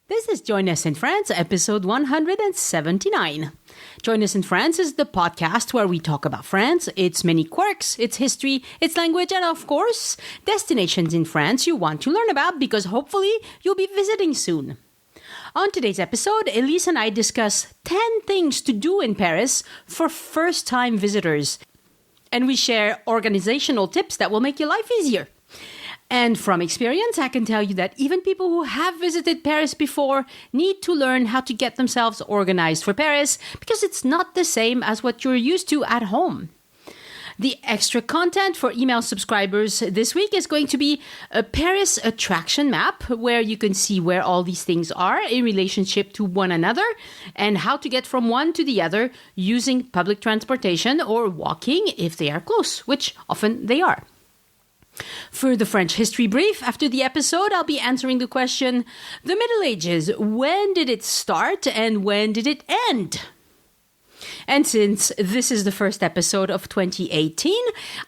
This is Join Us in France, episode 179. Join Us in France is the podcast where we talk about France, its many quirks, its history, its language, and of course, destinations in France you want to learn about because hopefully you'll be visiting soon. On today's episode, Elise and I discuss 10 things to do in Paris for first-time visitors. And we share organizational tips that will make your life easier. And from experience, I can tell you that even people who have visited Paris before need to learn how to get themselves organized for Paris because it's not the same as what you're used to at home. The extra content for email subscribers this week is going to be a Paris attraction map where you can see where all these things are in relationship to one another and how to get from one to the other using public transportation or walking if they are close, which often they are. For the French history brief, after the episode, I'll be answering the question, the Middle Ages, when did it start and when did it end? And since this is the first episode of 2018,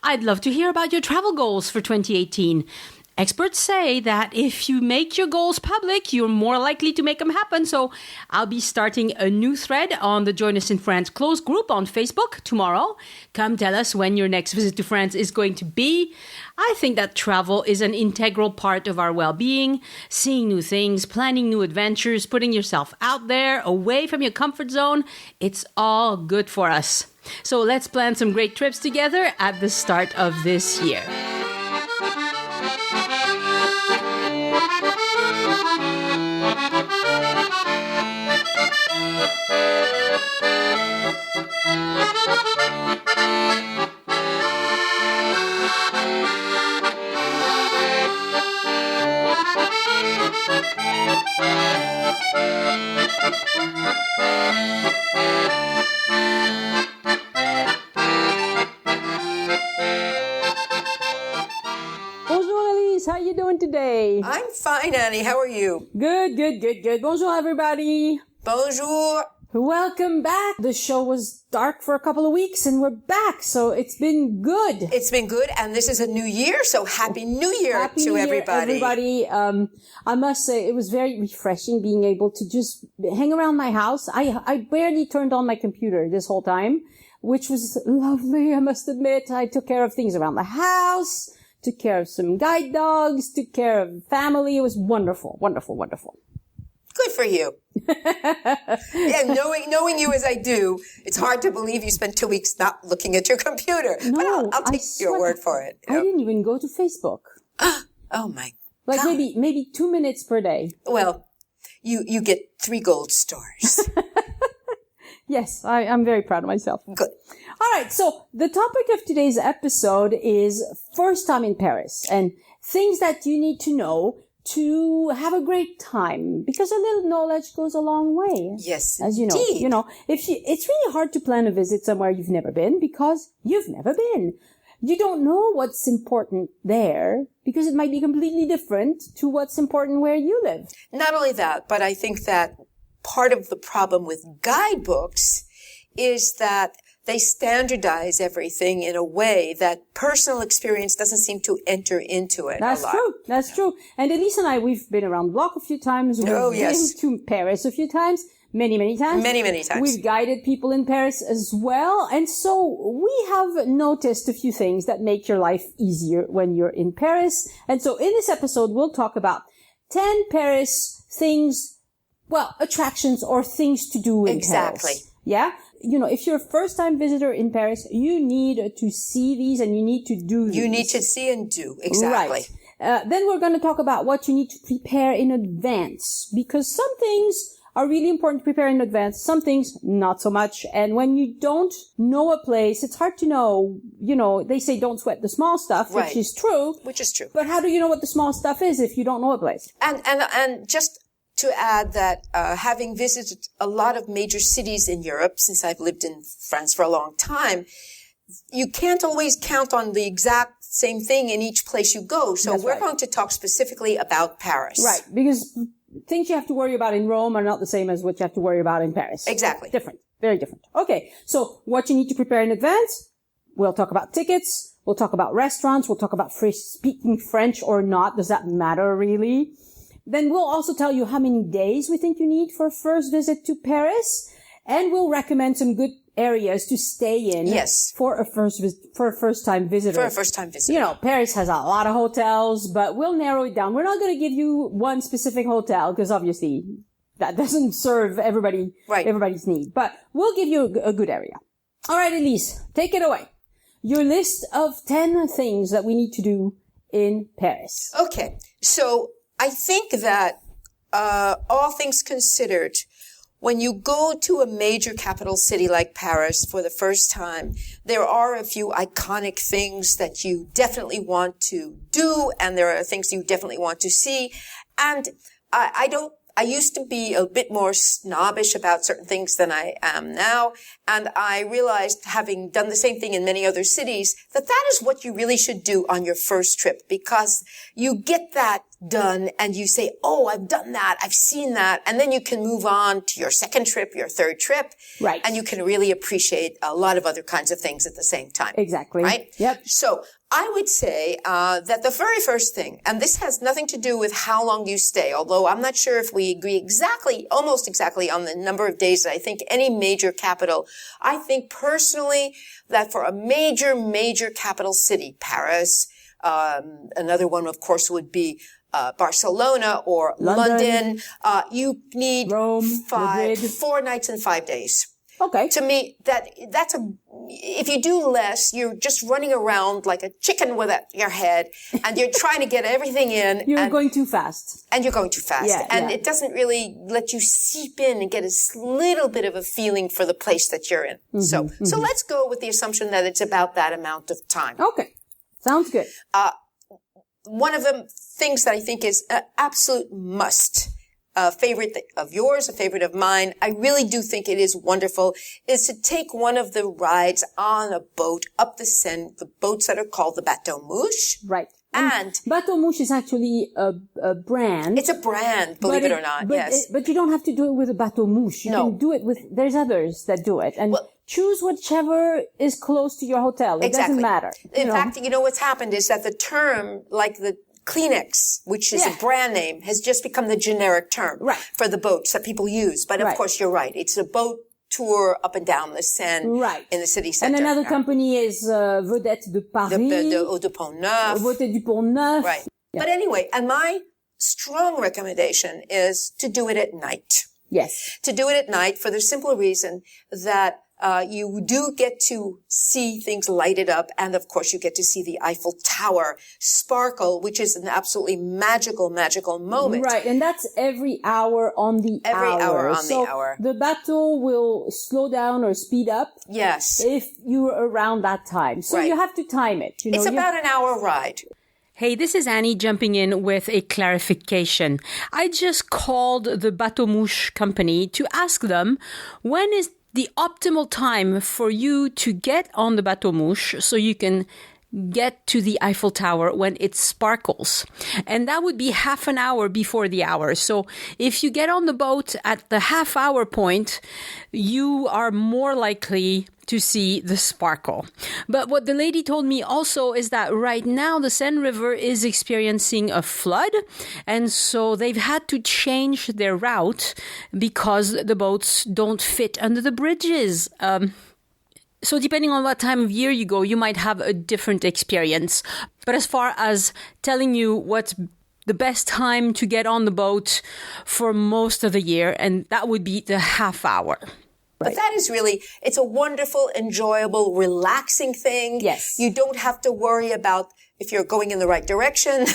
I'd love to hear about your travel goals for 2018. Experts say that if you make your goals public, you're more likely to make them happen. So I'll be starting a new thread on the Join Us in France closed group on Facebook tomorrow. Come tell us when your next visit to France is going to be. I think that travel is an integral part of our well-being. Seeing new things, planning new adventures, putting yourself out there, away from your comfort zone. It's all good for us. So let's plan some great trips together at the start of this year. Bonjour Elise, how you doing today? I'm fine, Annie. How are you? Good. Bonjour everybody. Bonjour. Welcome back. The show was dark for a couple of weeks and we're back, so it's been good. It's been good, and this is a new year, so Happy New Year Happy to New Year, everybody. I must say it was very refreshing being able to just hang around my house. I barely turned on my computer this whole time, which was lovely, I must admit. I took care of things around the house, took care of some guide dogs, took care of family. It was wonderful. Good for you. Yeah, knowing you as I do, it's hard to believe you spent 2 weeks not looking at your computer. No, but I'll take your word for it. I didn't even go to Facebook. Oh my Like God. maybe 2 minutes per day. Well, you get 3 gold stars. Yes, I'm very proud of myself. Good. All right, so the topic of today's episode is first time in Paris and things that you need to know to have a great time, because a little knowledge goes a long way. Yes, as you know. indeed. You know, it's really hard to plan a visit somewhere you've never been because you've never been. You don't know what's important there because it might be completely different to what's important where you live. Not only that, but I think that part of the problem with guidebooks is that they standardize everything in a way that personal experience doesn't seem to enter into it. That's true. And Elise and I, we've been around the block a few times. We've been to Paris a few times. Many times. Many times. We've guided people in Paris as well. And so we have noticed a few things that make your life easier when you're in Paris. And so in this episode, we'll talk about 10 Paris things, attractions or things to do in Paris. Yeah? You know, if you're a first-time visitor in Paris, you need to see these and you need to do these. You need to see and do. Exactly. Right. Then we're going to talk about what you need to prepare in advance, because some things are really important to prepare in advance, some things not so much. And when you don't know a place, it's hard to know. You know, they say don't sweat the small stuff, Right. which is true. But how do you know what the small stuff is if you don't know a place? And just to add that, having visited a lot of major cities in Europe, since I've lived in France for a long time, you can't always count on the exact same thing in each place you go. So we're going to talk specifically about Paris. Right. Because things you have to worry about in Rome are not the same as what you have to worry about in Paris. Exactly. Different. Very different. Okay. So what you need to prepare in advance, we'll talk about tickets. We'll talk about restaurants. We'll talk about speaking French or not. Does that matter really? then we'll also tell you how many days we think you need for a first visit to Paris. And we'll recommend some good areas to stay in. Yes. For a first-time visitor. For a first-time visitor. You know, Paris has a lot of hotels, but we'll narrow it down. We're not going to give you one specific hotel because obviously that doesn't serve everybody's need. But we'll give you a good area. All right, Elise, take it away. Your list of 10 things that we need to do in Paris. Okay. So I think that, all things considered, when you go to a major capital city like Paris for the first time, there are a few iconic things that you definitely want to do, and there are things you definitely want to see. And I used to be a bit more snobbish about certain things than I am now. And I realized, having done the same thing in many other cities, that is what you really should do on your first trip, because you get that done and you say, oh, I've done that, I've seen that. And then you can move on to your second trip, your third trip. Right. And you can really appreciate a lot of other kinds of things at the same time. Exactly. Right? Yep. So I would say that the very first thing, and this has nothing to do with how long you stay, although I'm not sure if we agree almost exactly on the number of days that I think any major capital. I think personally that for a major capital city, Paris, another one, of course, would be Barcelona or London. You need Rome, 4 nights and 5 days. Okay. To me, if you do less, you're just running around like a chicken without your head, and you're trying to get everything in. You're going too fast. And you're going too fast. It doesn't really let you seep in and get a little bit of a feeling for the place that you're in. Mm-hmm, so let's go with the assumption that it's about that amount of time. Okay. Sounds good. One of the things that I think is an absolute must, a favorite of yours, a favorite of mine, I really do think it is wonderful, is to take one of the rides on a boat up the Seine, the boats that are called the Bateau Mouche. Right. And Bateau Mouche is actually a brand. It's a brand, believe it or not, yes. But you don't have to do it with a Bateau Mouche. You can do it there's others that do it. And choose whichever is close to your hotel. It doesn't matter. In fact, what's happened is that the term, like the Kleenex, which is a brand name, has just become the generic term for the boats that people use. But of course, you're right. It's a boat tour up and down the Seine in the city center. And another company is Vedette de Paris. De Pont-Neuf. Vedette du Pont-Neuf. Right. Yeah. But anyway, and my strong recommendation is to do it at night. Yes. To do it at night for the simple reason that you do get to see things lighted up, and of course you get to see the Eiffel Tower sparkle, which is an absolutely magical moment. Right, and that's every hour on the hour. Every hour on the hour. The bateau will slow down or speed up. Yes. If you're around that time. So you have to time it. It's about an hour ride. Hey, this is Annie jumping in with a clarification. I just called the Bateau Mouche company to ask them, when is the optimal time for you to get on the Bateau Mouche so you can get to the Eiffel Tower when it sparkles? And that would be half an hour before the hour. So if you get on the boat at the half hour point, you are more likely to see the sparkle. But what the lady told me also is that right now the Seine River is experiencing a flood, and so they've had to change their route because the boats don't fit under the bridges. So depending on what time of year you go, you might have a different experience. But as far as telling you what's the best time to get on the boat for most of the year, and that would be the half hour. But that is really, it's a wonderful, enjoyable, relaxing thing. Yes. You don't have to worry about if you're going in the right direction.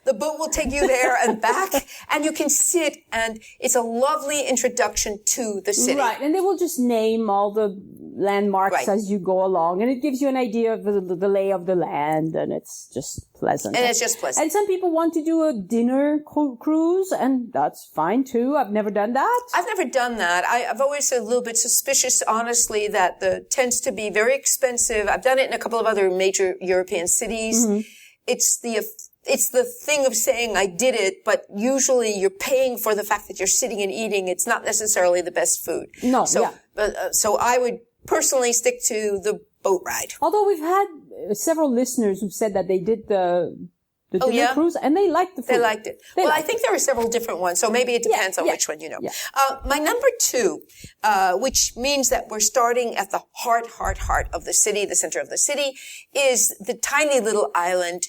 The boat will take you there and back, and you can sit, and it's a lovely introduction to the city. Right, and they will just name all the landmarks as you go along, and it gives you an idea of the lay of the land, and it's just pleasant. And it's just pleasant. And some people want to do a dinner cruise, and that's fine too. I've never done that. I've never done that. I've always a little bit suspicious, honestly, that tends to be very expensive. I've done it in a couple of other major European cities. Mm-hmm. It's the thing of saying I did it, but usually you're paying for the fact that you're sitting and eating. It's not necessarily the best food. No, so I would personally stick to the boat ride. Although we've had several listeners who've said that they did the the dinner cruise, and they liked the food. They liked it. I think there are several different ones, so maybe it depends on which one you know. Yeah. My number 2, which means that we're starting at the heart of the city, the center of the city, is the tiny little island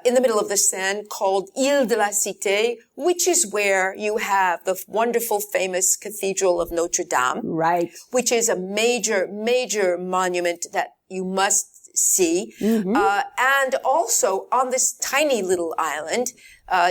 in the middle of the Seine called Ile de la Cité, which is where you have the wonderful, famous Cathedral of Notre Dame. Right. Which is a major, major monument that you must see. Mm-hmm. And also on this tiny little island,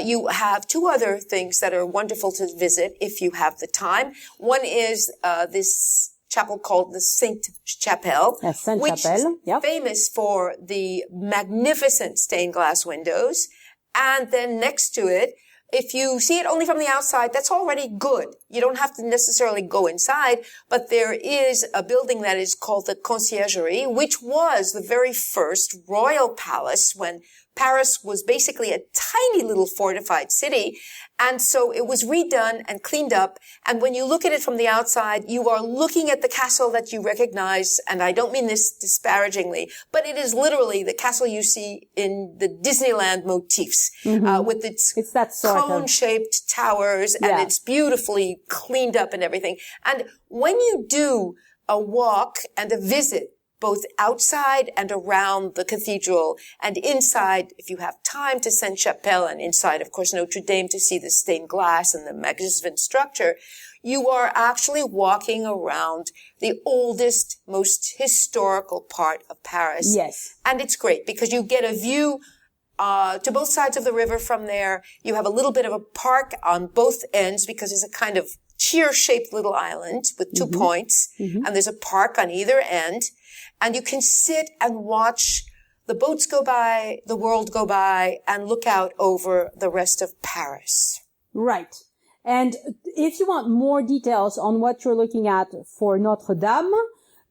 you have 2 other things that are wonderful to visit if you have the time. One is this chapel called the Sainte-Chapelle, which is famous for the magnificent stained glass windows. And then next to it, if you see it only from the outside, that's already good. You don't have to necessarily go inside, but there is a building that is called the Conciergerie, which was the very first royal palace when Paris was basically a tiny little fortified city. And so it was redone and cleaned up. And when you look at it from the outside, you are looking at the castle that you recognize. And I don't mean this disparagingly, but it is literally the castle you see in the Disneyland motifs, with its that cone-shaped towers, and it's beautifully cleaned up and everything. And when you do a walk and a visit, both outside and around the cathedral, and inside, if you have time, to Sainte-Chapelle, and inside, of course, Notre Dame to see the stained glass and the magnificent structure, you are actually walking around the oldest, most historical part of Paris. Yes. And it's great because you get a view to both sides of the river from there. You have a little bit of a park on both ends because it's a kind of cheer-shaped little island with 2 points, and there's a park on either end. And you can sit and watch the boats go by, the world go by, and look out over the rest of Paris. Right. And if you want more details on what you're looking at for Notre Dame,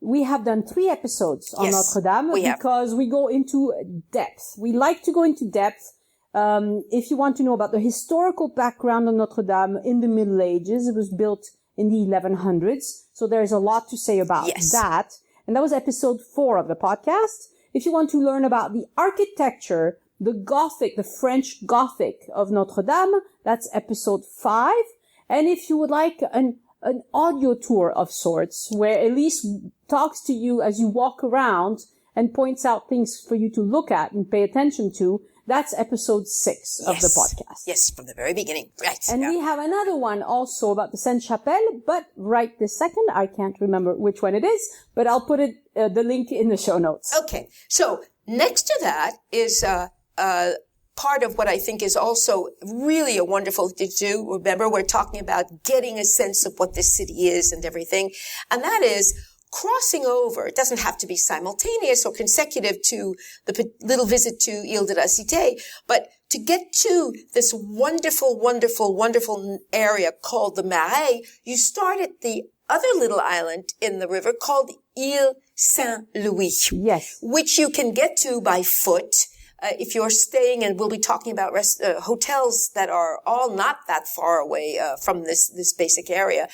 we have done 3 episodes on Notre Dame because we go into depth. We like to go into depth. If you want to know about the historical background of Notre Dame in the Middle Ages, it was built in the 1100s. So there's a lot to say about that. And that was episode 4 of the podcast. If you want to learn about the architecture, the Gothic, the French Gothic of Notre Dame, that's episode 5. And if you would like an audio tour of sorts, where Elise talks to you as you walk around and points out things for you to look at and pay attention to, that's episode 6 of the podcast. Yes, from the very beginning. Right. And we have another one also about the Sainte-Chapelle, but right this second, I can't remember which one it is, but I'll put it, the link in the show notes. Okay. So next to that is, part of what I think is also really a wonderful thing to do. Remember, we're talking about getting a sense of what this city is and everything. And that is crossing over. It doesn't have to be simultaneous or consecutive to the little visit to Ile de la Cité, but to get to this wonderful, wonderful, wonderful area called the Marais, you start at the other little island in the river called Ile Saint-Louis. Yes. Which you can get to by foot. If you're staying, and we'll be talking about hotels that are all not that far away from this basic area.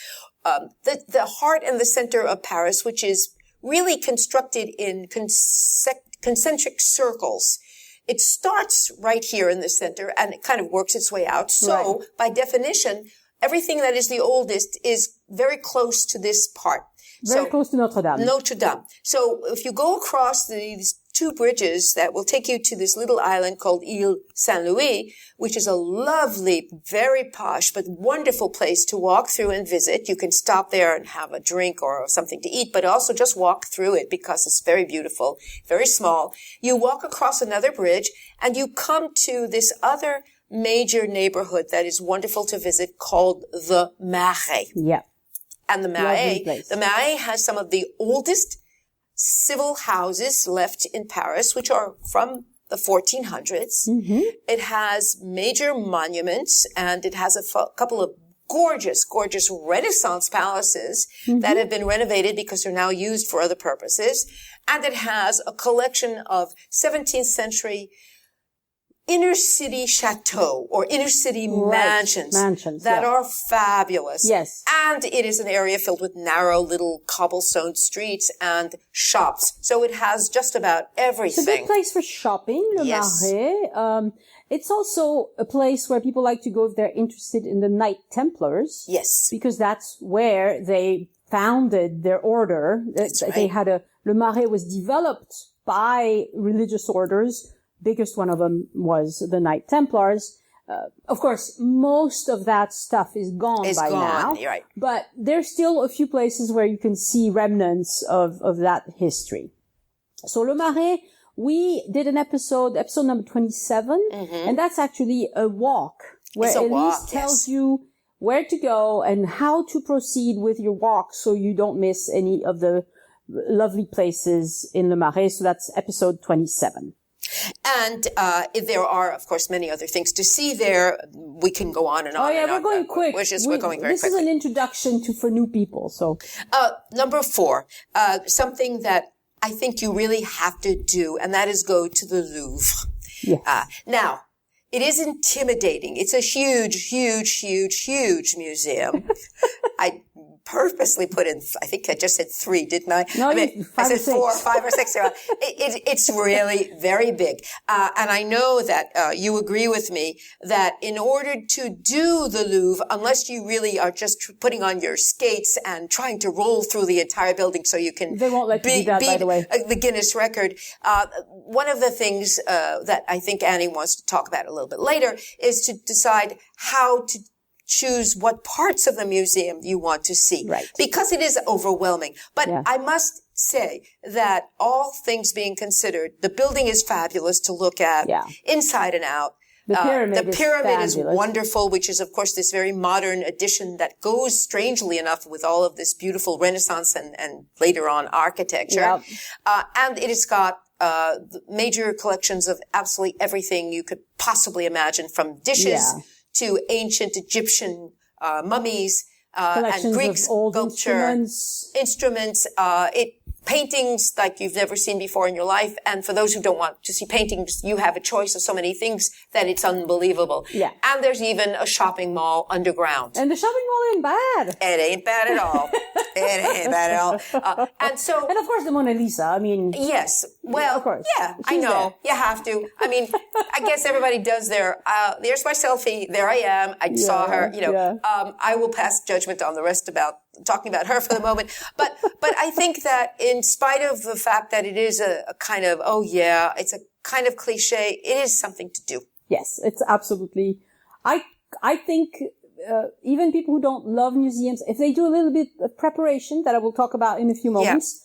The heart and the center of Paris, which is really constructed in concentric circles. It starts right here in the center and it kind of works its way out. So by definition, everything that is the oldest is very close to this part. Very close to Notre Dame. Notre Dame. So if you go across these 2 bridges that will take you to this little island called Ile Saint-Louis, which is a lovely, very posh, but wonderful place to walk through and visit. You can stop there and have a drink or something to eat, but also just walk through it because it's very beautiful, very small. You walk across another bridge and you come to this other major neighborhood that is wonderful to visit called the Marais. Yeah. And the Marais has some of the oldest civil houses left in Paris, which are from the 1400s. Mm-hmm. It has major monuments, and it has a couple of gorgeous, gorgeous Renaissance palaces that have been renovated because they're now used for other purposes. And it has a collection of 17th century inner city chateau or inner city mansions that are fabulous. Yes. And it is an area filled with narrow little cobblestone streets and shops. So it has just about everything. It's a good place for shopping, Le Marais. It's also a place where people like to go if they're interested in the Knight Templars. Yes. Because that's where they founded their order. That's right. They had Le Marais was developed by religious orders. Biggest one of them was the Knight Templars. Of course, most of that stuff is gone now. You're right. But there's still a few places where you can see remnants of that history. So Le Marais, we did an episode number 27, and that's actually a walk where Elise tells you where to go and how to proceed with your walk so you don't miss any of the lovely places in Le Marais. So that's episode 27. And there are, of course, many other things to see there. We can go on and on. Oh yeah, we're going quick. We're going very quickly. This is an introduction for new people. So, number 4, something that I think you really have to do, and that is go to the Louvre. Yes. Now, it is intimidating. It's a huge, huge, huge, huge museum. I purposely put in, I think I just said 3, didn't I? No, I said 4, 5 or 6. It's really very big. And I know that you agree with me that in order to do the Louvre, unless you really are just putting on your skates and trying to roll through the entire building so you can they won't let you do that, by the way. The Guinness record. One of the things that I think Annie wants to talk about a little bit later is to decide how to choose what parts of the museum you want to see. Right. Because it is overwhelming. But I must say that all things being considered, the building is fabulous to look at inside and out. The pyramid is wonderful, which is, of course, this very modern addition that goes, strangely enough, with all of this beautiful Renaissance and later on architecture. Yep. And it has got major collections of absolutely everything you could possibly imagine, from dishes to ancient Egyptian mummies and Greek sculpture, instruments, paintings like you've never seen before in your life. And for those who don't want to see paintings, you have a choice of so many things that it's unbelievable. Yeah. And there's even a shopping mall underground. And the shopping mall ain't bad. It ain't bad at all. It ain't bad at all. And of course the Mona Lisa. I mean. Yes. Well, of course. Yeah, I know. There. You have to. I mean, I guess everybody does their, there's my selfie. There I am. I saw her, I will pass judgment on the rest about talking about her for the moment. But I think that in spite of the fact that it is a kind of, it's a kind of cliche, it is something to do. Yes, it's absolutely. I think, even people who don't love museums, if they do a little bit of preparation that I will talk about in a few moments,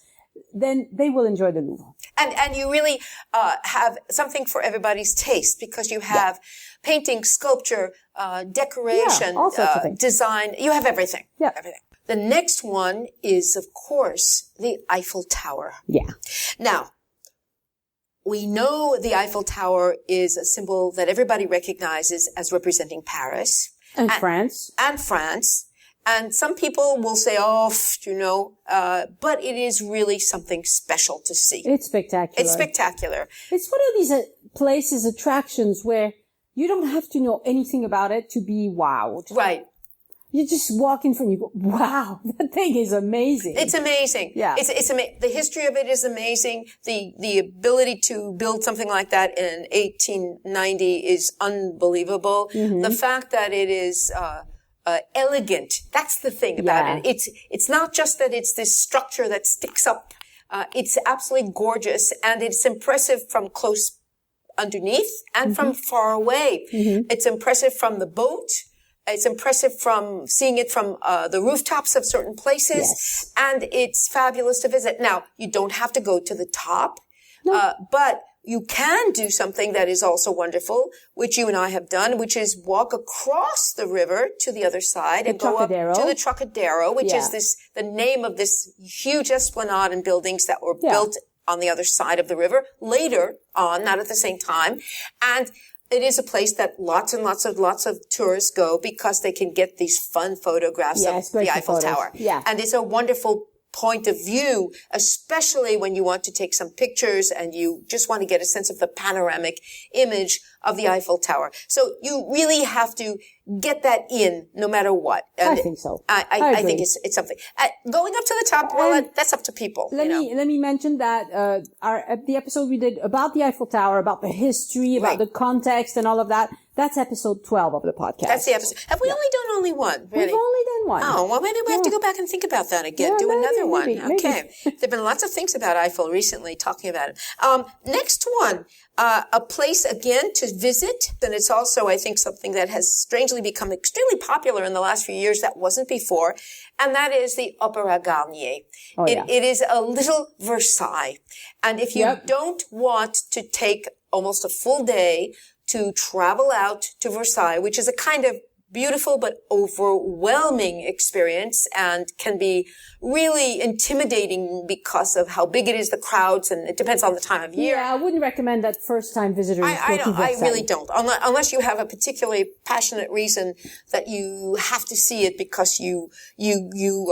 then they will enjoy the Louvre. And you really, have something for everybody's taste, because you have painting, sculpture, decoration, all sorts of things. Design. You have everything. Yeah. Everything. The next one is, of course, the Eiffel Tower. Yeah. Now, we know the Eiffel Tower is a symbol that everybody recognizes as representing Paris. And France. And France. And some people will say, but it is really something special to see. It's spectacular. It's spectacular. It's one of these places, attractions where you don't have to know anything about it to be wowed. Right. You just walk in front and you go, wow, that thing is amazing. It's amazing. Yeah. The history of it is amazing. The ability to build something like that in 1890 is unbelievable. Mm-hmm. The fact that it is, elegant. That's the thing about it. It's not just that it's this structure that sticks up. It's absolutely gorgeous, and it's impressive from close underneath and from far away. Mm-hmm. It's impressive from the boat. It's impressive from seeing it from the rooftops of certain places, and it's fabulous to visit. Now, you don't have to go to the top, but you can do something that is also wonderful, which you and I have done, which is walk across the river to the other side and go up to the Trocadero, which is the name of this huge esplanade and buildings that were built on the other side of the river later on, not at the same time. And it is a place that lots and lots of tourists go because they can get these fun photographs of the Eiffel Tower. Yeah. And it's a wonderful point of view, especially when you want to take some pictures and you just want to get a sense of the panoramic image of the Eiffel Tower. So you really have to get that in no matter what. And I think so. I think it's something. Going up to the top, well, that's up to people. Let me mention that the episode we did about the Eiffel Tower, about the history, about the context and all of that, that's episode 12 of the podcast. That's the episode. Have we only done one? Really? We've only done one. Oh, well, maybe we have to go back and think about that again. Yeah, do another one. Maybe. Okay. There have been lots of things about Eiffel recently, talking about it. Next one, a place again to visit. And it's also, I think, something that has strangely become extremely popular in the last few years that wasn't before. And that is the Opera Garnier. Oh, yeah. It is a little Versailles. And if you don't want to take almost a full day to travel out to Versailles, which is a kind of beautiful but overwhelming experience and can be really intimidating because of how big it is, the crowds, and it depends on the time of year. Yeah, I wouldn't recommend that first-time visitors go to Versailles. I really don't. Unless you have a particularly passionate reason that you have to see it because you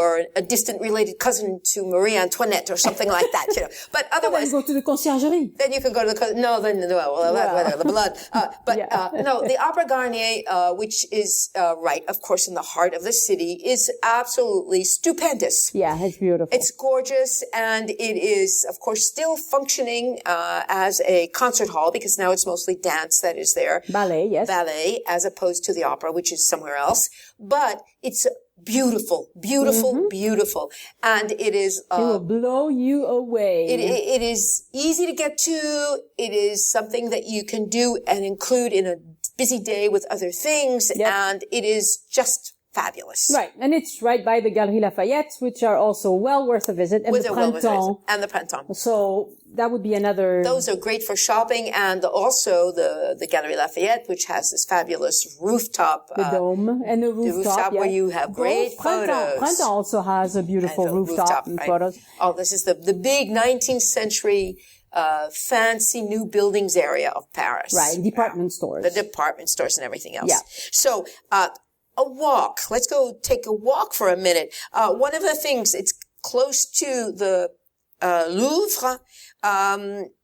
are a distant related cousin to Marie Antoinette or something like that, you know. But otherwise. Then go to the conciergerie. Then you can go to the, the blood. No, the Opera Garnier, which is, right, of course, in the heart of the city, is absolutely stupendous. Yeah, it's beautiful. It's gorgeous, and it is, of course, still functioning as a concert hall because now it's mostly dance that is there. Ballet, yes. Ballet, as opposed to the opera, which is somewhere else. But it's beautiful, beautiful. And it is... it will blow you away. It is easy to get to. It is something that you can do and include in a busy day with other things. Yep. And it is just fabulous. Right. And it's right by the Galeries Lafayette, which are also well worth a visit. And the Printemps. And the Printemps. So that would be another... Those are great for shopping, and also the Galeries Lafayette, which has this fabulous rooftop. The dome and the rooftop, where you have great photos. Printemps also has a beautiful rooftop and right? photos. Oh, this is the big 19th century fancy new buildings area of Paris. Right, department stores. The department stores and everything else. Yeah. So, a walk. Let's go take a walk for a minute. One of the things, it's close to the Louvre.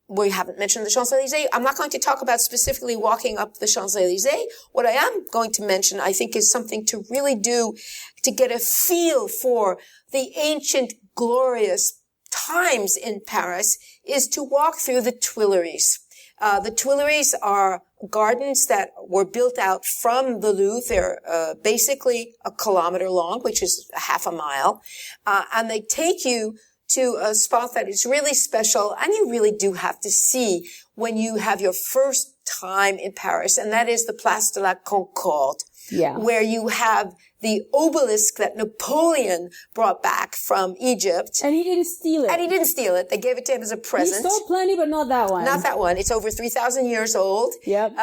We haven't mentioned the Champs-Élysées. I'm not going to talk about specifically walking up the Champs-Élysées. What I am going to mention, I think, is something to really do to get a feel for the ancient, glorious times in Paris is to walk through the Tuileries. The Tuileries are gardens that were built out from the Louvre. They're basically a kilometer long, which is half a mile. And they take you to a spot that is really special, and you really do have to see when you have your first time in Paris, and that is the Place de la Concorde, where you have the obelisk that Napoleon brought back from Egypt. And he didn't steal it. They gave it to him as a present. He stole plenty, but not that one. Not that one. It's over 3,000 years old. Yep.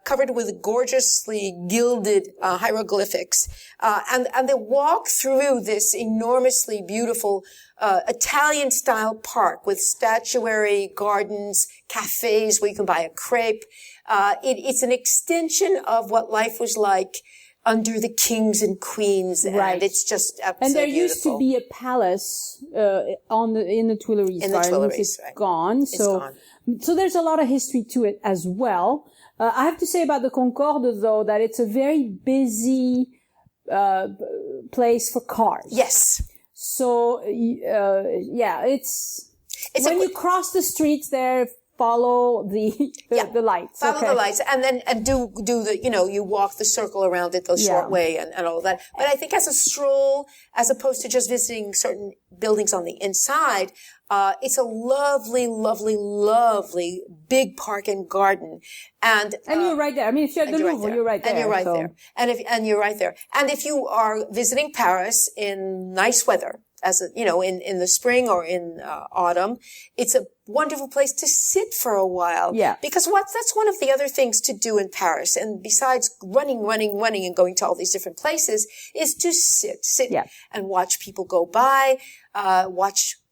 Covered with gorgeously gilded hieroglyphics. And they walk through this enormously beautiful Italian-style park with statuary, gardens, cafes where you can buy a crepe. It's an extension of what life was like under the kings and queens, and it's just absolutely And there beautiful. used to be a palace in the Tuileries. In the Tuileries, it's right. gone. It's gone. So there's a lot of history to it as well. I have to say about the Concorde, though, that it's a very busy place for cars. Yes. So it's when you cross the streets there. Follow the lights. Follow the lights, and do the, you walk the circle around it the short way and all that. But I think as a stroll, as opposed to just visiting certain buildings on the inside, it's a lovely, lovely, lovely big park and garden. And you're right there. I mean, if you're at the Louvre, you're right there. And you're right there. And you're right there. And if you are visiting Paris in nice weather, in the spring or in autumn, it's a wonderful place to sit for a while. Yeah. Because that's one of the other things to do in Paris. And besides running and going to all these different places, is to sit and watch people go by,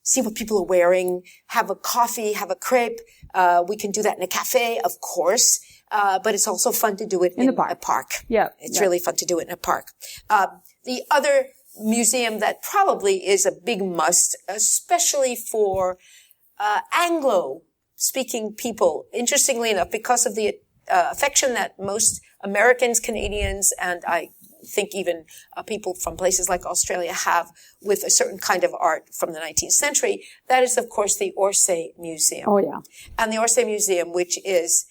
see what people are wearing, have a coffee, have a crepe. We can do that in a cafe, of course. But it's also fun to do it in a park. Yeah. It's really fun to do it in a park. The other museum that probably is a big must, especially for Anglo-speaking people. Interestingly enough, because of the affection that most Americans, Canadians, and I think even people from places like Australia have with a certain kind of art from the 19th century, that is, of course, the Orsay Museum. Oh, yeah. And the Orsay Museum, which is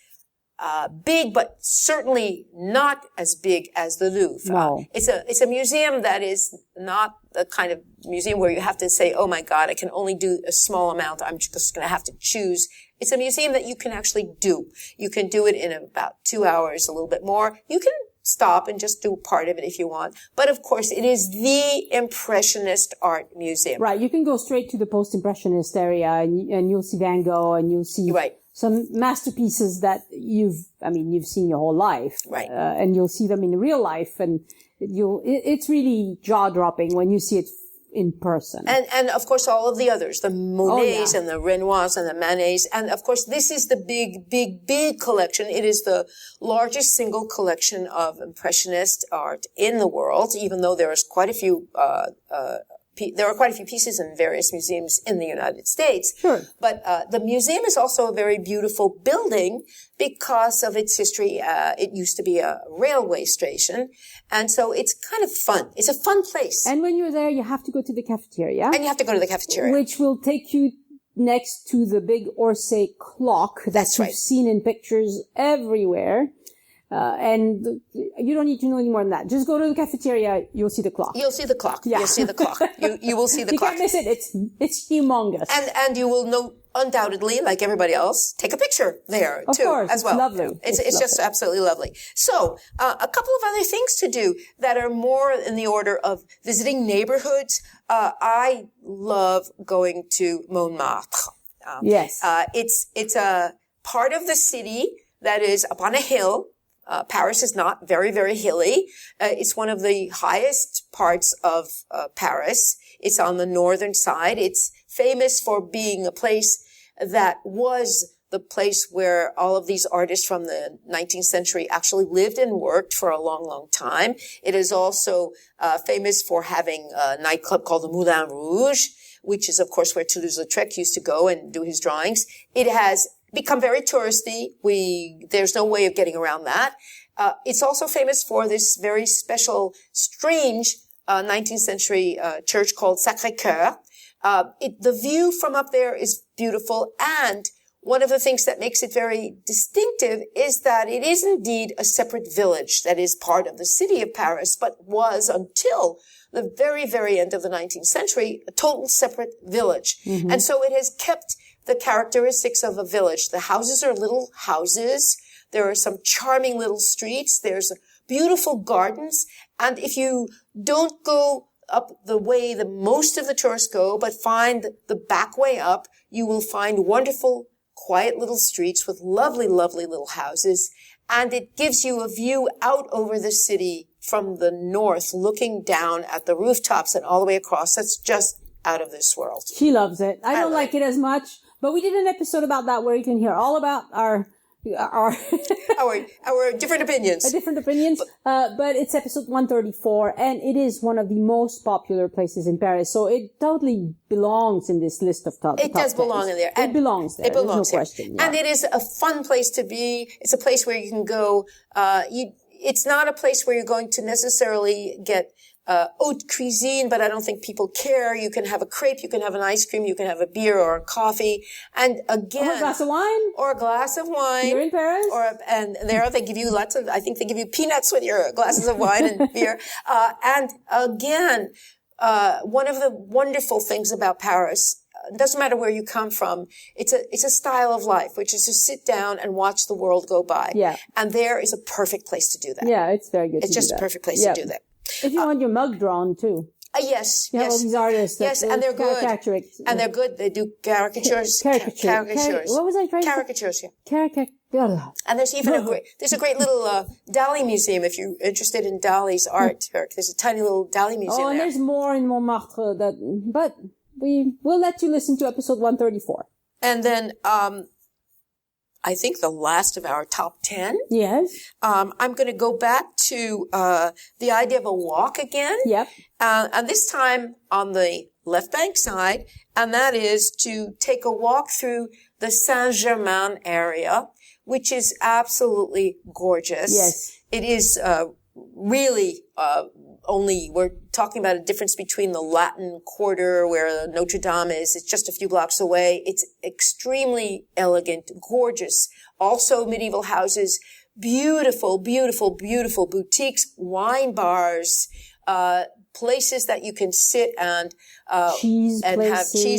big, but certainly not as big as the Louvre. No. It's a museum that is not the kind of museum where you have to say, oh my God, I can only do a small amount. I'm just going to have to choose. It's a museum that you can actually do. You can do it in about 2 hours, a little bit more. You can stop and just do part of it if you want. But of course, it is the Impressionist art museum. Right. You can go straight to the post-impressionist area and you'll see Van Gogh and you'll see some masterpieces that you've seen your whole life. Right. And you'll see them in real life, and it's really jaw-dropping when you see it in person. And of course all of the others, the Monets and the Renoirs and the Manets. And of course this is the big collection. It is the largest single collection of Impressionist art in the world, even though there is quite a few, there are quite a few pieces in various museums in the United States. Sure. But the museum is also a very beautiful building because of its history. It used to be a railway station. And so it's kind of fun. It's a fun place. And when you're there, you have to go to the cafeteria. And you have to go to the cafeteria. Which will take you next to the big Orsay clock that you've seen in pictures everywhere. And you don't need to know any more than that. Just go to the cafeteria. You'll see the clock. You'll see the clock. Yeah. You'll see the clock. You will see the you clock. You can't miss it. It's humongous. And you will know, undoubtedly, like everybody else, take a picture there of too, course, as well. It's lovely. It's just absolutely lovely. So, a couple of other things to do that are more in the order of visiting neighborhoods. I love going to Montmartre. Yes. It's a part of the city that is up on a hill. Paris is not very, very hilly. It's one of the highest parts of Paris. It's on the northern side. It's famous for being a place that was the place where all of these artists from the 19th century actually lived and worked for a long, long time. It is also famous for having a nightclub called the Moulin Rouge, which is, of course, where Toulouse-Lautrec used to go and do his drawings. It has become very touristy. There's no way of getting around that. It's also famous for this very special, strange, 19th century, church called Sacré-Cœur. The view from up there is beautiful. And one of the things that makes it very distinctive is that it is indeed a separate village that is part of the city of Paris, but was until the very, very end of the 19th century, a total separate village. Mm-hmm. And so it has kept the characteristics of a village. The houses are little houses. There are some charming little streets. There's beautiful gardens. And if you don't go up the way that most of the tourists go, but find the back way up, you will find wonderful, quiet little streets with lovely, lovely little houses. And it gives you a view out over the city from the north, looking down at the rooftops and all the way across. That's just out of this world. She loves it. I don't like it as much. But we did an episode about that where you can hear all about our different opinions. But it's episode 134, and it is one of the most popular places in Paris. So it totally belongs in this list of top. It does belong in there. It belongs there. There's no question. Yeah. And it is a fun place to be. It's a place where you can go. It's not a place where you're going to necessarily get haute cuisine, but I don't think people care. You can have a crepe, you can have an ice cream, you can have a beer or a coffee, and again, or a glass of wine. You're in Paris, and there they give you I think they give you peanuts with your glasses of wine and beer. And again, one of the wonderful things about Paris, it doesn't matter where you come from, it's a style of life, which is to sit down and watch the world go by. Yeah. And there is a perfect place to do that. Yeah, it's very good. It's just a perfect place to do that. If you want your mug drawn too. Yes, you have all these artists. Yes, and they're good. And they're good. They do caricatures. Caricatures. What was I trying to say? Caricatures, yeah. And there's even a great little Dali museum if you're interested in Dali's art. There's a tiny little Dali museum and there's more in Montmartre but we will let you listen to episode 134. And then I think, the last of our top 10. Yes. I'm going to go back to the idea of a walk again. Yep. And this time on the left bank side, and that is to take a walk through the Saint-Germain area, which is absolutely gorgeous. Yes. It is really we're talking about a difference between the Latin Quarter where Notre Dame is. It's just a few blocks away. It's extremely elegant, gorgeous. Also medieval houses, beautiful, beautiful, beautiful boutiques, wine bars, places that you can sit and have cheese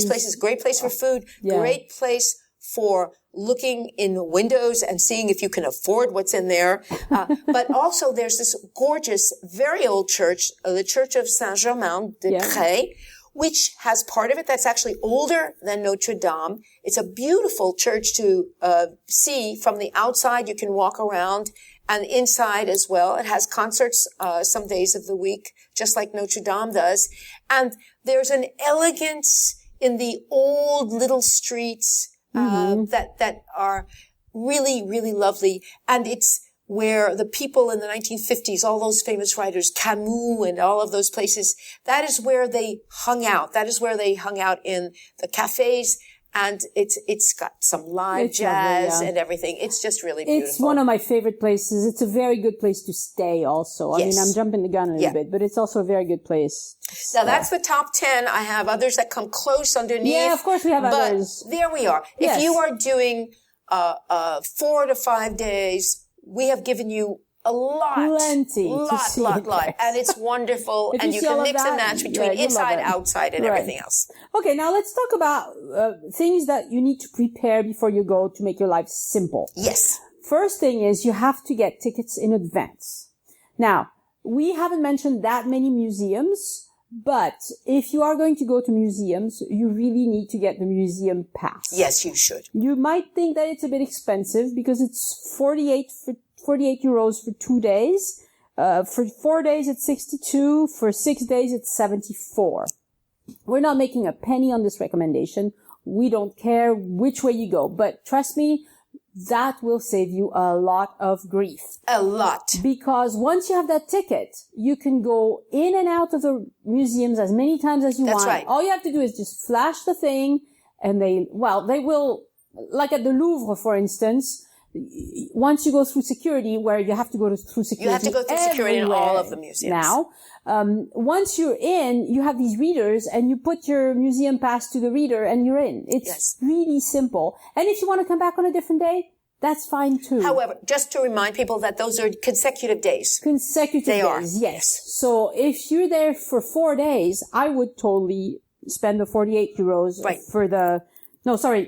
places. Great place for food. Yeah. Great place for looking in windows and seeing if you can afford what's in there. But also there's this gorgeous, very old church, the Church of Saint-Germain-des-Prés, which has part of it that's actually older than Notre Dame. It's a beautiful church to see from the outside. You can walk around, and inside as well. It has concerts some days of the week, just like Notre Dame does. And there's an elegance in the old little streets that are really, really lovely. And it's where the people in the 1950s, all those famous writers, Camus and all of those places, that is where they hung out. That is where they hung out in the cafes. And it's got some live jazz and everything. It's just really beautiful. It's one of my favorite places. It's a very good place to stay also. I mean, I'm jumping the gun a little bit, but it's also a very good place. Now that's the top 10. I have others that come close underneath. Yeah, of course we have others. There we are. Yes. If you are doing 4 to 5 days, we have given you a lot. Plenty. Lot. And it's wonderful. And you can mix and match between inside, outside, and everything else. Okay, now let's talk about things that you need to prepare before you go to make your life simple. Yes. First thing is you have to get tickets in advance. Now, we haven't mentioned that many museums, but if you are going to go to museums, you really need to get the museum pass. Yes, you should. You might think that it's a bit expensive because it's 48 euros for 2 days. For 4 days, it's 62. For 6 days, it's 74. We're not making a penny on this recommendation. We don't care which way you go, but trust me, that will save you a lot of grief. A lot. Because once you have that ticket, you can go in and out of the museums as many times as you want. That's right. All you have to do is just flash the thing and they will, like at the Louvre, for instance, once you go through security, where you have to go through security. You have to go through security in all of the museums. Now, once you're in, you have these readers and you put your museum pass to the reader and you're in. It's really simple. And if you want to come back on a different day, that's fine too. However, just to remind people that those are consecutive days. They are. Yes. So if you're there for 4 days, I would totally spend the 48 euros for the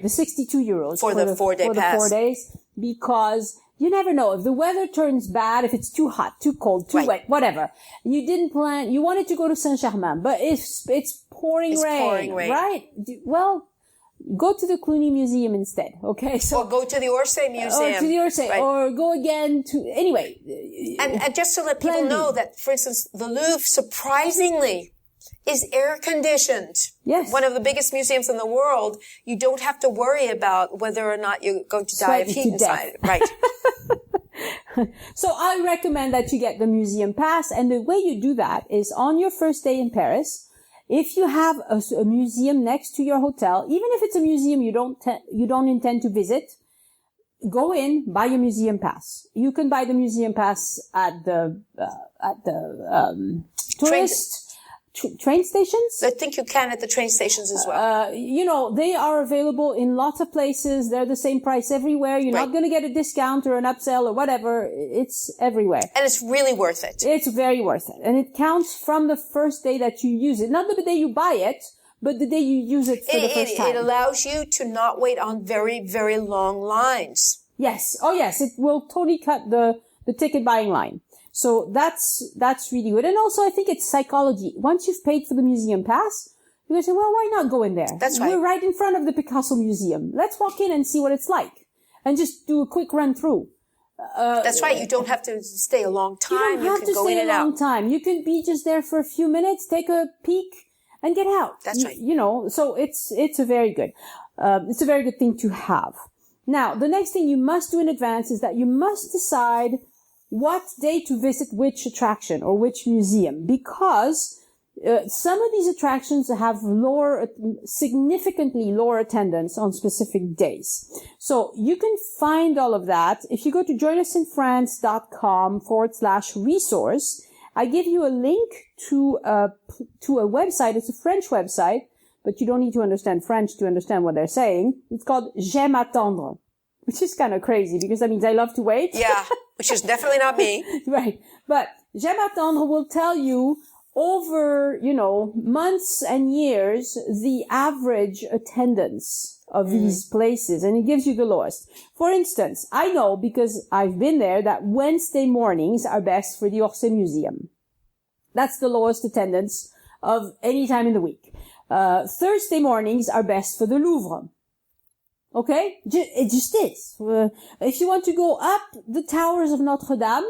62 euros for the 4 day pass. For the 4 days, because you never know if the weather turns bad, if it's too hot, too cold, too wet, whatever. You didn't plan, you wanted to go to Saint-Germain, but if it's pouring rain, right? Well, go to the Cluny Museum instead, okay? So, or go to the Orsay Museum. Or go again to, anyway. And just to let people know that, for instance, the Louvre, surprisingly, is air conditioned. Yes. One of the biggest museums in the world. You don't have to worry about whether or not you're going to die of heat inside. Right. So I recommend that you get the museum pass. And the way you do that is on your first day in Paris, if you have a museum next to your hotel, even if it's a museum you don't intend to visit, go in, buy your museum pass. You can buy the museum pass at the tourist train stations? I think you can at the train stations as well. They are available in lots of places. They're the same price everywhere. You're not going to get a discount or an upsell or whatever. It's everywhere. And it's really worth it. It's very worth it. And it counts from the first day that you use it. Not the day you buy it, but the day you use it for the first time. It allows you to not wait on very, very long lines. Yes. Oh, yes. It will totally cut the ticket buying line. So that's really good. And also I think it's psychology. Once you've paid for the museum pass, you're going to say, well, why not go in there? That's right. We're right in front of the Picasso Museum. Let's walk in and see what it's like and just do a quick run through. That's right. You don't have to stay a long time. You don't have to stay a long time. You can be just there for a few minutes, take a peek and get out. That's right. So it's a very good thing to have. Now, the next thing you must do in advance is that you must decide what day to visit which attraction or which museum, because some of these attractions have significantly lower attendance on specific days. So you can find all of that if you go to joinusinfrance.com/resource. I give you a link to a website. It's a French website, but you don't need to understand French to understand what they're saying. It's called J'aime attendre, which is kind of crazy because that means I love to wait. Yeah, which is definitely not me. Right. But J'aime attendre will tell you over, months and years, the average attendance of these places, and it gives you the lowest. For instance, I know because I've been there that Wednesday mornings are best for the Orsay Museum. That's the lowest attendance of any time in the week. Thursday mornings are best for the Louvre. Okay? It just is. If you want to go up the towers of Notre Dame,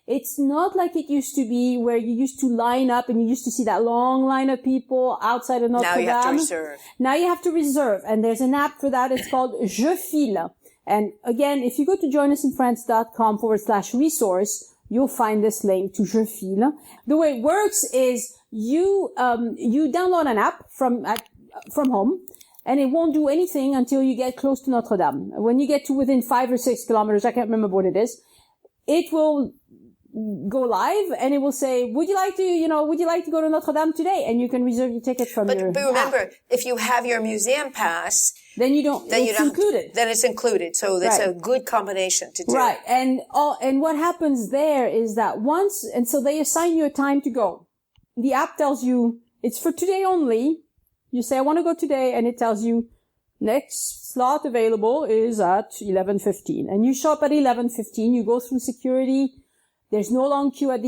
it's not like it used to be where you used to line up and you used to see that long line of people outside of Notre Dame. Now you have to reserve. Now you have to reserve. And there's an app for that. It's called Je File. And again, if you go to joinusinfrance.com/resource, you'll find this link to Je File. The way it works is you download an app from home, and it won't do anything until you get close to Notre Dame. When you get to within 5 or 6 kilometers, I can't remember what it is, it will go live and it will say, would you like to go to Notre Dame today? And you can reserve your ticket from your But remember, app. if you have your museum pass, then it's included. Then it's included. So that's Right. a good combination to do. Right. And what happens there is that so they assign you a time to go. The app tells you it's for today only. You say, I want to go today. And it tells you next slot available is at 11:15. And you show up at 11:15. You go through security. There's no long queue at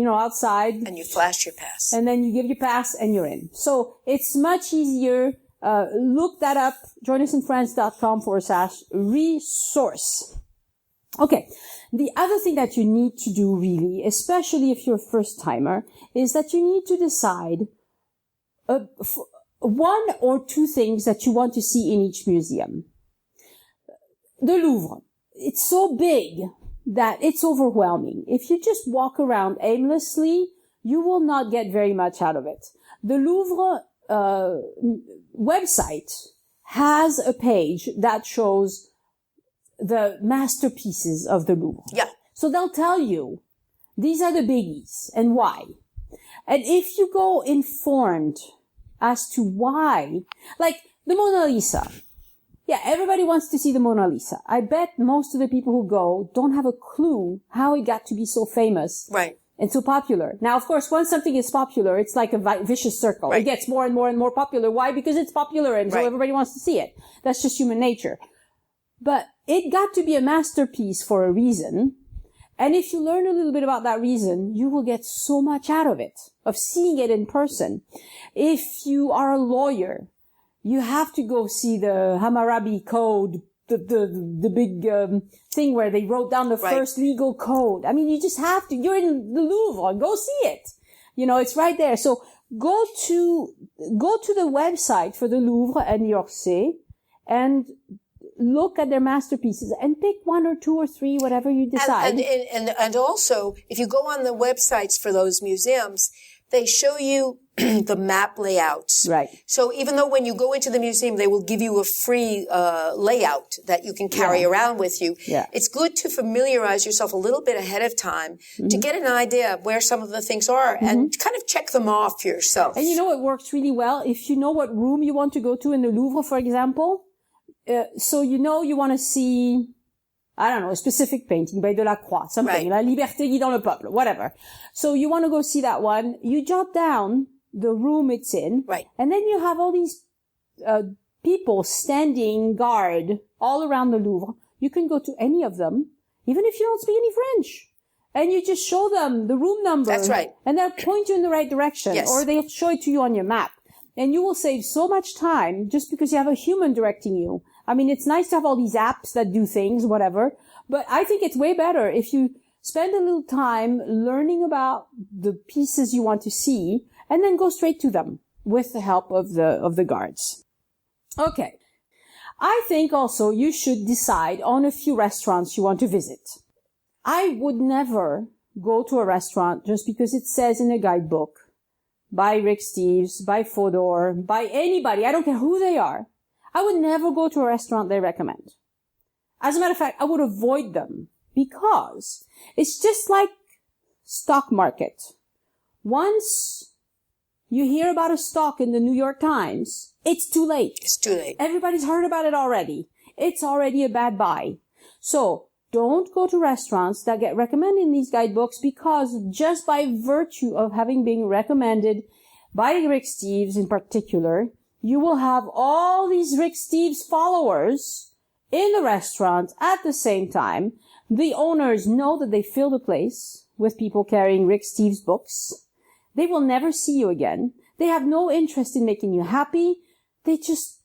outside. And you flash your pass. And then you give your pass and you're in. So it's much easier. Look that up. joinusinfrance.com/resource. Okay. The other thing that you need to do really, especially if you're a first timer, is that you need to decide one or two things that you want to see in each museum. The Louvre. It's so big that it's overwhelming. If you just walk around aimlessly, you will not get very much out of it. The Louvre website has a page that shows the masterpieces of the Louvre. Yeah. So they'll tell you, these are the biggies and why. And if you go informed as to why, like the Mona Lisa. Yeah, everybody wants to see the Mona Lisa. I bet most of the people who go don't have a clue how it got to be so famous. Right. And so popular. Now, of course, once something is popular, it's like a vicious circle. Right. It gets more and more and more popular. Why? Because it's popular and so Right. everybody wants to see it. That's just human nature. But it got to be a masterpiece for a reason. And if you learn a little bit about that reason, you will get so much out of it, of seeing it in person. If you are a lawyer, you have to go see the Hammurabi Code, the big thing where they wrote down the Right. first legal code. I mean, you just have to. You're in the Louvre. Go see it. It's right there. So go to the website for the Louvre and the Orsay and look at their masterpieces and pick one or two or three, whatever you decide. And also, if you go on the websites for those museums, they show you the map layouts. Right. So even though when you go into the museum, they will give you a free layout that you can carry around with you. Yeah. It's good to familiarize yourself a little bit ahead of time to get an idea of where some of the things are and kind of check them off for yourself. And it works really well if you know what room you want to go to in the Louvre, for example. So you want to see, I don't know, a specific painting by Delacroix, something, Right. La Liberté guidant le peuple, whatever. So you want to go see that one. You jot down the room it's in. Right. And then you have all these people standing guard all around the Louvre. You can go to any of them, even if you don't speak any French. And you just show them the room number. That's right. And they'll point you in the right direction. Yes. Or they'll show it to you on your map. And you will save so much time just because you have a human directing you. I mean, it's nice to have all these apps that do things, whatever. But I think it's way better if you spend a little time learning about the pieces you want to see and then go straight to them with the help of the guards. Okay. I think also you should decide on a few restaurants you want to visit. I would never go to a restaurant just because it says in a guidebook by Rick Steves, by Fodor, by anybody. I don't care who they are. I would never go to a restaurant they recommend. As a matter of fact, I would avoid them because it's just like stock market. Once you hear about a stock in the New York Times, it's too late. It's too late. Everybody's heard about it already. It's already a bad buy. So don't go to restaurants that get recommended in these guidebooks because just by virtue of having been recommended by Rick Steves in particular, you will have all these Rick Steves followers in the restaurant at the same time. The owners know that they fill the place with people carrying Rick Steves books. They will never see you again. They have no interest in making you happy. They just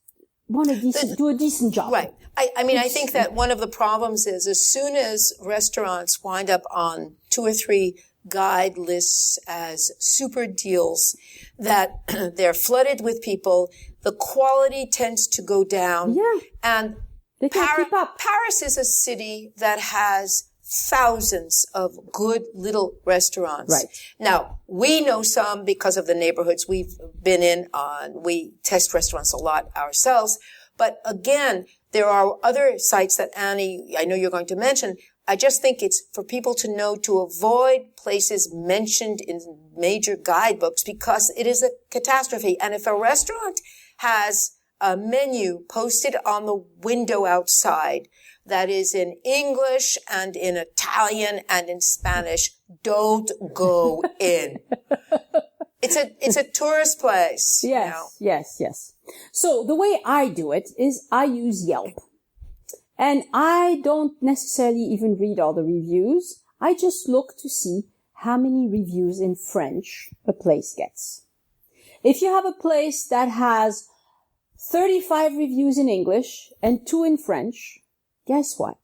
want to do a decent job. Right. I think that one of the problems is as soon as restaurants wind up on 2 or 3 guide lists as super deals, that they're flooded with people, the quality tends to go down. Yeah. And they can't keep up. Paris is a city that has thousands of good little restaurants. Right. Now, we know some because of the neighborhoods we've been in. We test restaurants a lot ourselves. But again, there are other sites that Annie, I know you're going to mention. I just think it's for people to know to avoid places mentioned in major guidebooks because it is a catastrophe. And if a restaurant has a menu posted on the window outside that is in English and in Italian and in Spanish, don't go in. It's a tourist place. Yes, yes. So the way I do it is I use Yelp. And I don't necessarily even read all the reviews. I just look to see how many reviews in French a place gets. If you have a place that has 35 reviews in English and 2 in French, guess what?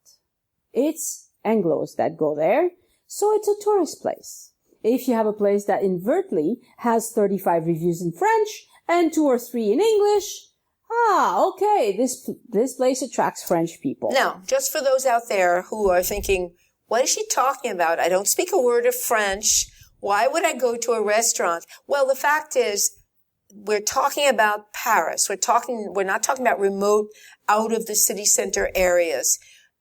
It's Anglos that go there, so it's a tourist place. If you have a place that overtly has 35 reviews in French and 2 or 3 in English, okay, this place attracts French people. Now, just for those out there who are thinking, what is she talking about? I don't speak a word of French. Why would I go to a restaurant? Well, the fact is, we're talking about Paris. We're not talking about remote, out of the city center areas.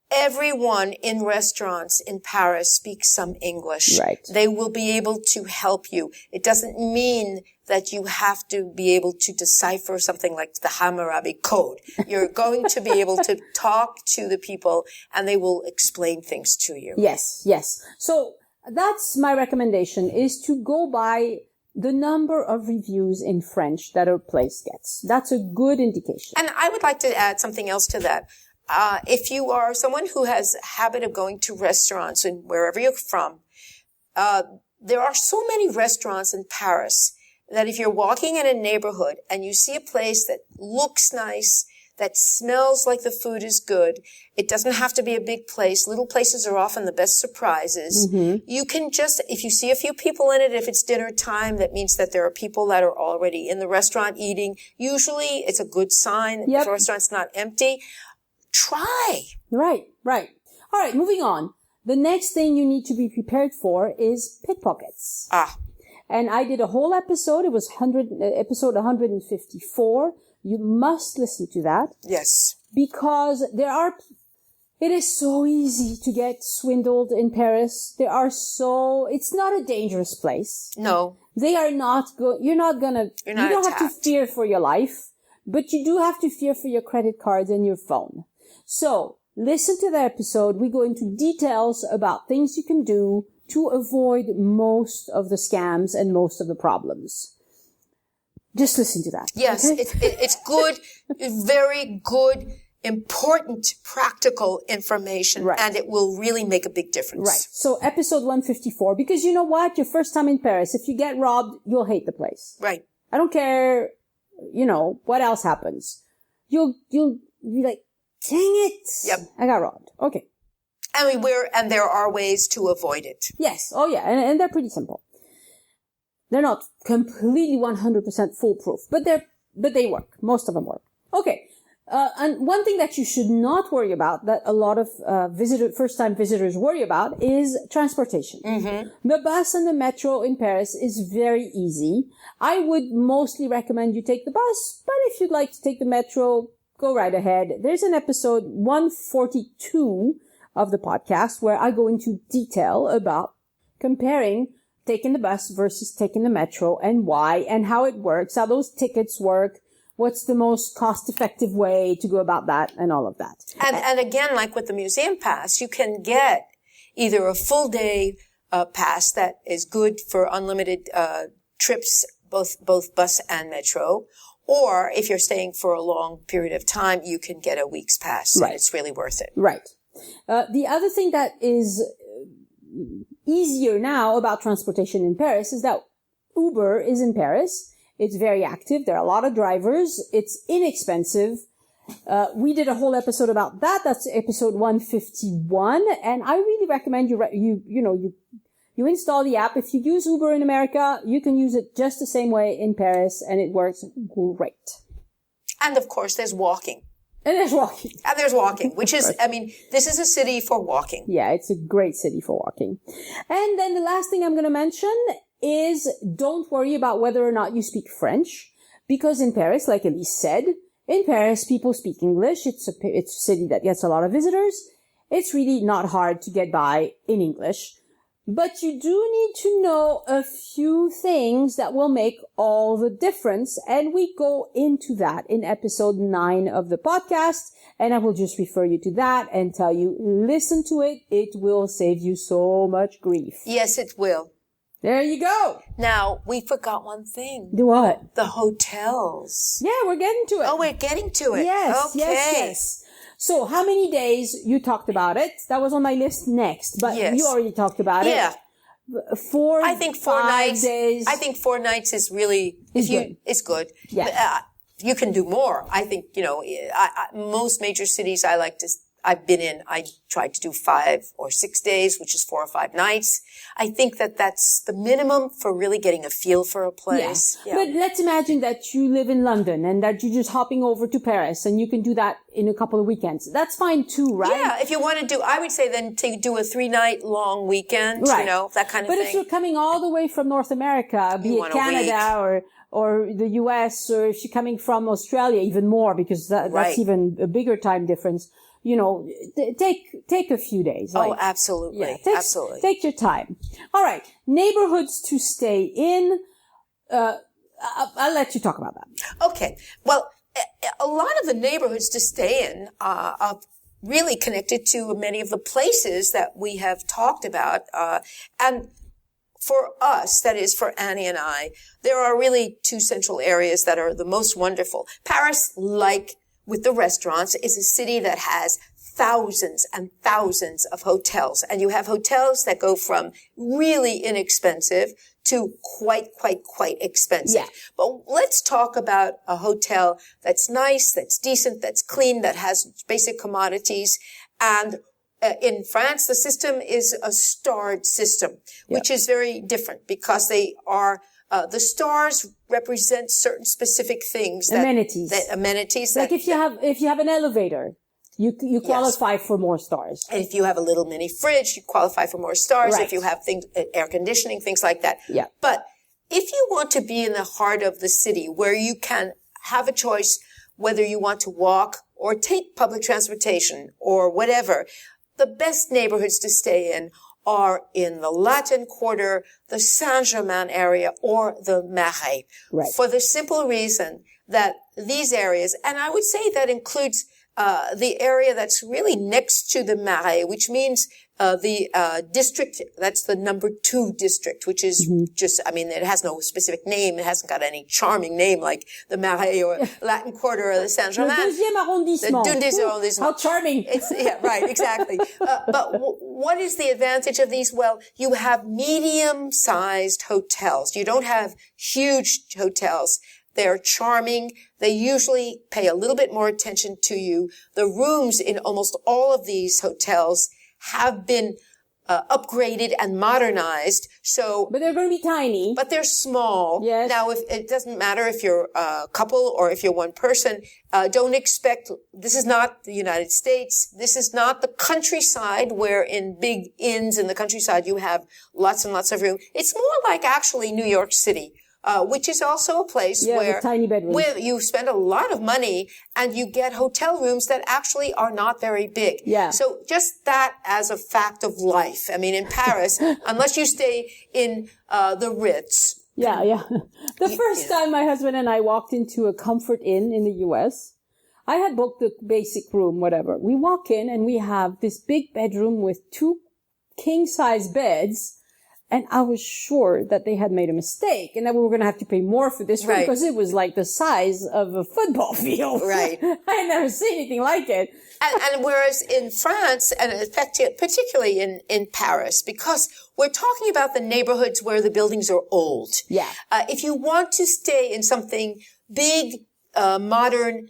Everyone in restaurants in Paris speaks some English. Right. They will be able to help you. It doesn't mean that you have to be able to decipher something like the Hammurabi Code. You're going to be able to talk to the people and they will explain things to you. Yes. So that's my recommendation, is to go by the number of reviews in French that a place gets. That's a good indication. And I would like to add something else to that. If you are someone who has a habit of going to restaurants and wherever you're from, there are so many restaurants in Paris that if you're walking in a neighborhood and you see a place that looks nice, that smells like the food is good, it doesn't have to be a big place. Little places are often the best surprises. Mm-hmm. You can just, if you see a few people in it, if it's dinner time, that means that there are people that are already in the restaurant eating. Usually it's a good sign if the restaurant's not empty. Try. Right. All right, moving on. The next thing you need to be prepared for is pickpockets. And I did a whole episode. It was episode 154. You must listen to that. Yes. Because it is so easy to get swindled in Paris. It's not a dangerous place. No. They are not you don't have to fear for your life, but you do have to fear for your credit cards and your phone. So listen to the episode. We go into details about things you can do to avoid most of the scams and most of the problems. Just listen to that. Yes, okay? it's good, very good, important, practical information, right. And it will really make a big difference. Right. So episode 154, because you know what? Your first time in Paris, if you get robbed, you'll hate the place. Right. I don't care, what else happens. You'll be like, dang it. Yep. I got robbed. Okay. And there are ways to avoid it. Yes. Oh yeah. And they're pretty simple. They're not completely 100% foolproof, but they work. Most of them work. Okay. And one thing that you should not worry about, that a lot of first-time visitors worry about, is transportation. Mm-hmm. The bus and the metro in Paris is very easy. I would mostly recommend you take the bus, but if you'd like to take the metro, go right ahead. There's an episode 142 of the podcast where I go into detail about comparing taking the bus versus taking the metro and why and how it works, how those tickets work, what's the most cost-effective way to go about that, and all of that. And again, like with the museum pass, you can get either a full day pass that is good for unlimited trips, both bus and metro, or if you're staying for a long period of time, you can get a week's pass. Right. And it's really worth it. Right. The other thing that is easier now about transportation in Paris is that Uber is in Paris. It's very active. There are a lot of drivers. It's inexpensive. We did a whole episode about that. That's episode 151. And I really recommend you install the app. If you use Uber in America, you can use it just the same way in Paris, and it works great. And of course, there's walking. And there's walking. Which is, this is a city for walking. Yeah, it's a great city for walking. And then the last thing I'm going to mention is don't worry about whether or not you speak French, because in Paris, like Elise said, in Paris, people speak English. It's a city that gets a lot of visitors. It's really not hard to get by in English. But you do need to know a few things that will make all the difference. And we go into that in episode 9 of the podcast. And I will just refer you to that and tell you, listen to it. It will save you so much grief. Yes, it will. There you go. Now, we forgot one thing. Do what? The hotels. Yeah, we're getting to it. Oh, we're getting to it. Yes, okay. yes. So how many days? You talked about it. That was on my list next, but you already talked about it. Yeah. 4 nights. Days. I think 4 nights is really, it's good. Yeah. You can do more. I think, most major cities I've been in, I tried to do 5 or 6 days, which is 4 or 5 nights. I think that's the minimum for really getting a feel for a place. Yeah. But let's imagine that you live in London and that you're just hopping over to Paris, and you can do that in a couple of weekends. That's fine too, right? Yeah, if you want to I would say then to do a 3-night long weekend, right. That kind of thing. But if you're coming all the way from North America, be it Canada or the US, or if you're coming from Australia, even more, because that's even a bigger time difference. Take a few days. Absolutely. Absolutely. Take your time. All right. Neighborhoods to stay in. I'll let you talk about that. Okay. Well, a lot of the neighborhoods to stay in are really connected to many of the places that we have talked about. And for us, that is for Annie and I, there are really 2 central areas that are the most wonderful. Paris, like with the restaurants, is a city that has thousands and thousands of hotels. And you have hotels that go from really inexpensive to quite expensive. Yeah. But let's talk about a hotel that's nice, that's decent, that's clean, that has basic commodities. And in France, the system is a starred system, which is very different because they are the stars represent certain specific things. Amenities. Like if you have an elevator, you qualify for more stars. And if you have a little mini fridge, you qualify for more stars. Right. If you have things, air conditioning, things like that. Yeah. But if you want to be in the heart of the city where you can have a choice whether you want to walk or take public transportation or whatever, the best neighborhoods to stay in are in the Latin Quarter, the Saint-Germain area, or the Marais. Right. For the simple reason that these areas, and I would say that includes the area that's really next to the Marais, which means the district, that's the number 2 district, which is it has no specific name. It hasn't got any charming name like the Marais or Latin Quarter or the Saint-Germain. Le deuxième arrondissement. The deuxième arrondissement. How charming. Right, exactly. But what is the advantage of these? Well, you have medium-sized hotels. You don't have huge hotels. They're charming. They usually pay a little bit more attention to you. The rooms in almost all of these hotels have been upgraded and modernized. So, but they're going to be tiny. But they're small. Yes. Now, if it doesn't matter if you're a couple or if you're one person, don't expect, this is not the United States. This is not the countryside where in big inns in the countryside you have lots and lots of room. It's more like actually New York City. Which is also a place where, tiny bedrooms. where you spend a lot of money and you get hotel rooms that actually are not very big. Yeah. So just that as a fact of life. I mean, in Paris, unless you stay in the Ritz. Yeah. The first time my husband and I walked into a Comfort Inn in the U.S., I had booked the basic room, whatever. We walk in and we have this big bedroom with 2 king-size beds. And I was sure that they had made a mistake and that we were going to have to pay more for this room because it was like the size of a football field. Right. I had never seen anything like it. And whereas in France, and particularly in Paris, because we're talking about the neighborhoods where the buildings are old. Yeah. If you want to stay in something big, modern,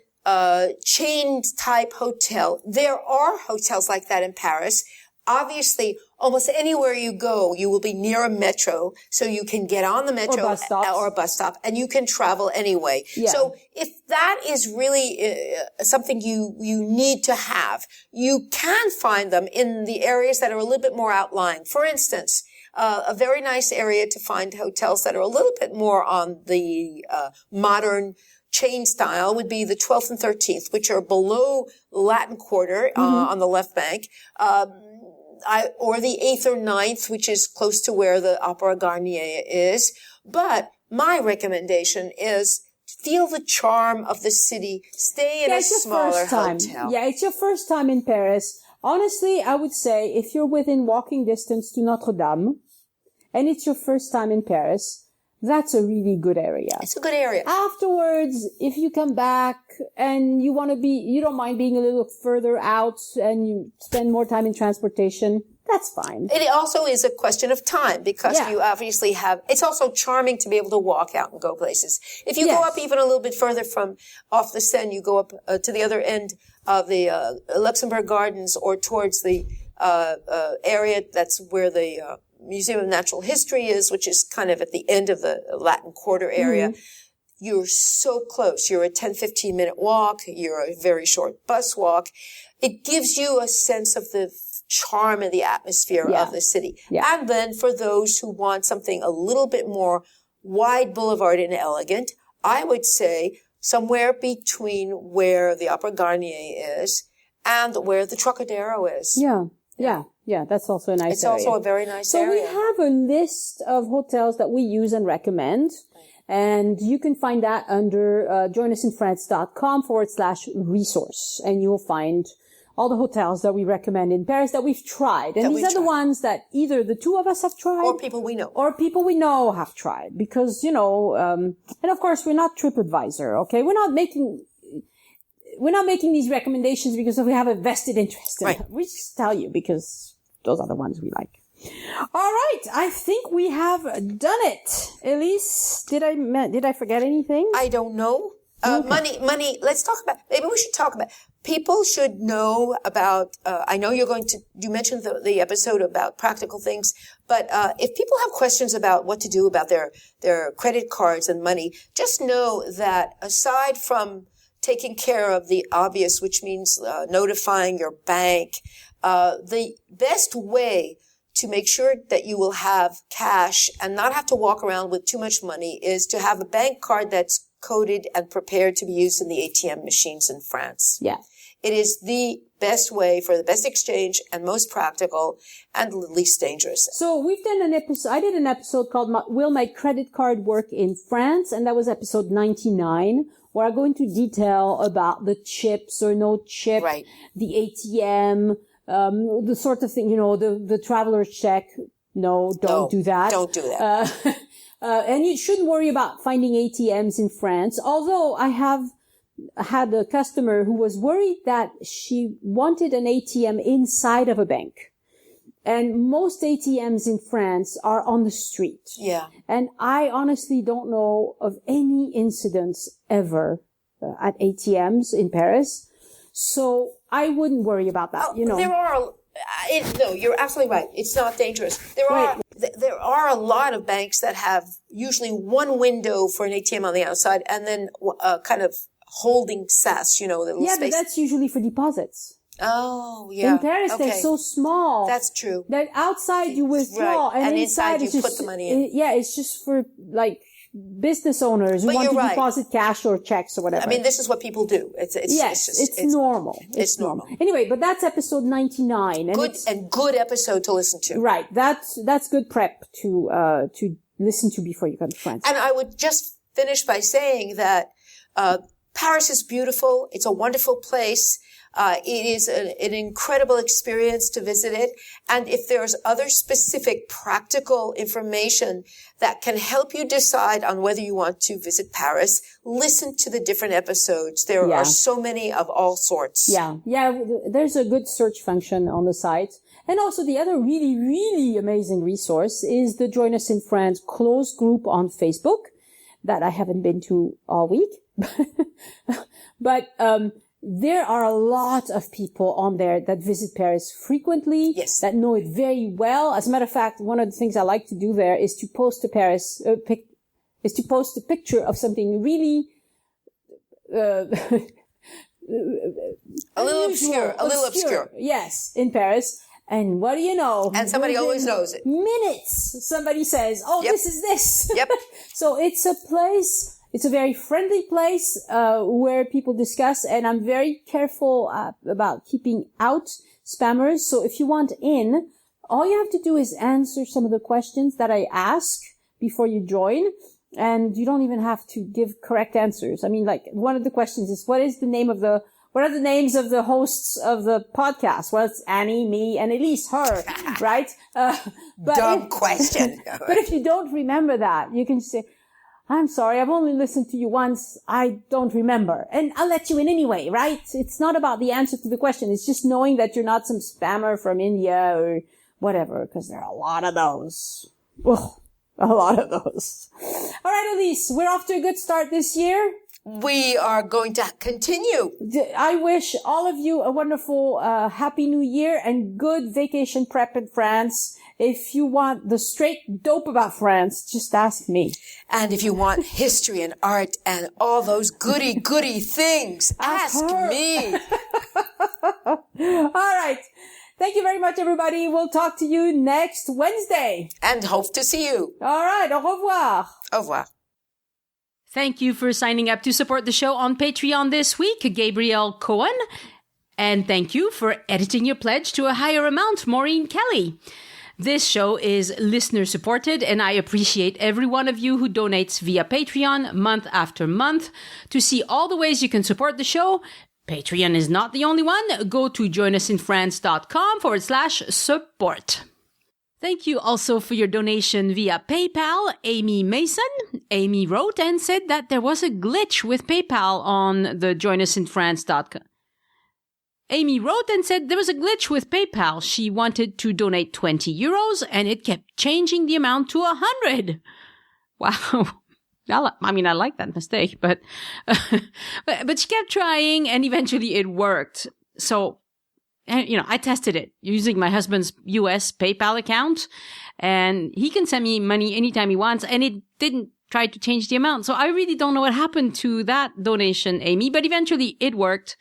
chain type hotel, there are hotels like that in Paris. Obviously, almost anywhere you go, you will be near a metro, so you can get on the metro or a bus stop, and you can travel anyway. Yeah. So if that is really something you need to have, you can find them in the areas that are a little bit more outlying. For instance, a very nice area to find hotels that are a little bit more on the modern chain style would be the 12th and 13th, which are below Latin Quarter on the left bank. Or the 8th or 9th, which is close to where the Opera Garnier is. But my recommendation is feel the charm of the city. Stay in a smaller hotel. Yeah, it's your first time in Paris. Honestly, I would say if you're within walking distance to Notre Dame and it's your first time in Paris, that's a really good area. It's a good area. Afterwards, if you come back and you don't mind being a little further out and you spend more time in transportation, that's fine. It also is a question of time because you obviously it's also charming to be able to walk out and go places. If you go up even a little bit further from off the Seine, you go up to the other end of the Luxembourg Gardens or towards the area that's where the Museum of Natural History is, which is kind of at the end of the Latin Quarter area. You're so close. You're a 10-15 minute walk. You're a very short bus walk. It gives you a sense of the charm and the atmosphere of the city. Yeah. And then for those who want something a little bit more wide boulevard and elegant, I would say somewhere between where the Opera Garnier is and where the Trocadero is. Yeah, that's also a nice area. It's also a very nice area. So we have a list of hotels that we use and recommend. And you can find that under joinusinfrance.com/resource. And you'll find all the hotels that we recommend in Paris that we've tried. And these are the ones that either the two of us have tried. Or people we know. Or people we know have tried. Because, and of course, we're not TripAdvisor, okay? We're not making these recommendations because we have a vested interest in them. We just tell you because those are the ones we like. All right. I think we have done it. Elise, did I forget anything? I don't know. Okay. Money. Let's talk about, maybe we should talk about, people should know about, I know you mentioned the episode about practical things, but, if people have questions about what to do about their credit cards and money, just know that aside from taking care of the obvious, which means notifying your bank, the best way to make sure that you will have cash and not have to walk around with too much money is to have a bank card that's coded and prepared to be used in the ATM machines in France. Yeah. It is the best way for the best exchange and most practical and least dangerous. So we've done an episode, I did an episode called Will My Credit Card Work in France? And that was episode 99, where I go into detail about the chips or no chip, the ATM, the sort of thing, the traveler's check. No, don't do that. Don't do that. And you shouldn't worry about finding ATMs in France. Although I have had a customer who was worried that she wanted an ATM inside of a bank. And most ATMs in France are on the street. Yeah. And I honestly don't know of any incidents ever at ATMs in Paris. So I wouldn't worry about that, There are No, you're absolutely right. It's not dangerous. There are a lot of banks that have usually one window for an ATM on the outside and then kind of holding SAS, the little space. But that's usually for deposits. Oh, yeah. In Paris, they're so small. That's true. That outside you withdraw, right. and inside you just, put the money in. It's just for business owners who want to deposit cash or checks or whatever. I mean, this is what people do. It's normal. It's normal. Anyway, but that's episode 99. And good episode to listen to. Right. That's good prep to listen to before you come to France. And I would just finish by saying that, Paris is beautiful. It's a wonderful place. It is an incredible experience to visit it. And if there's other specific practical information that can help you decide on whether you want to visit Paris, listen to the different episodes. There are so many of all sorts. Yeah. There's a good search function on the site. And also the other really, really amazing resource is the Join Us in France closed group on Facebook that I haven't been to all week. But, there are a lot of people on there that visit Paris frequently, that know it very well. As a matter of fact, one of the things I like to do there is to post a picture of something really, a little obscure. Yes, in Paris. And what do you know? And somebody always knows it. Minutes, somebody says, this is this. Yep. So it's a place. It's a very friendly place, where people discuss, and I'm very careful about keeping out spammers. So if you want in, all you have to do is answer some of the questions that I ask before you join. And you don't even have to give correct answers. I mean, one of the questions is, what are the names of the hosts of the podcast? Well, it's Annie, me, and Elise, her, right? Dumb question. But if you don't remember that, you can say, I'm sorry, I've only listened to you once. I don't remember. And I'll let you in anyway, right? It's not about the answer to the question. It's just knowing that you're not some spammer from India or whatever, because there are a lot of those. Ugh, a lot of those. All right, Elise, we're off to a good start this year. We are going to continue. I wish all of you a wonderful, happy new year and good vacation prep in France. If you want the straight dope about France, just ask me. And if you want history and art and all those goody things, ask me. All right. Thank you very much, everybody. We'll talk to you next Wednesday. And hope to see you. All right. Au revoir. Au revoir. Thank you for signing up to support the show on Patreon this week, Gabrielle Cohen. And thank you for editing your pledge to a higher amount, Maureen Kelly. This show is listener-supported, and I appreciate every one of you who donates via Patreon month after month. To see all the ways you can support the show, Patreon is not the only one. Go to joinusinfrance.com/support. Thank you also for your donation via PayPal, Amy Mason. Amy wrote and said that there was a glitch with PayPal on the joinusinfrance.com. Amy wrote and said there was a glitch with PayPal. She wanted to donate 20 euros and it kept changing the amount to 100. Wow. I mean, I like that mistake, but she kept trying and eventually it worked. So, I tested it using my husband's US PayPal account and he can send me money anytime he wants and it didn't try to change the amount. So I really don't know what happened to that donation, Amy, but eventually it worked.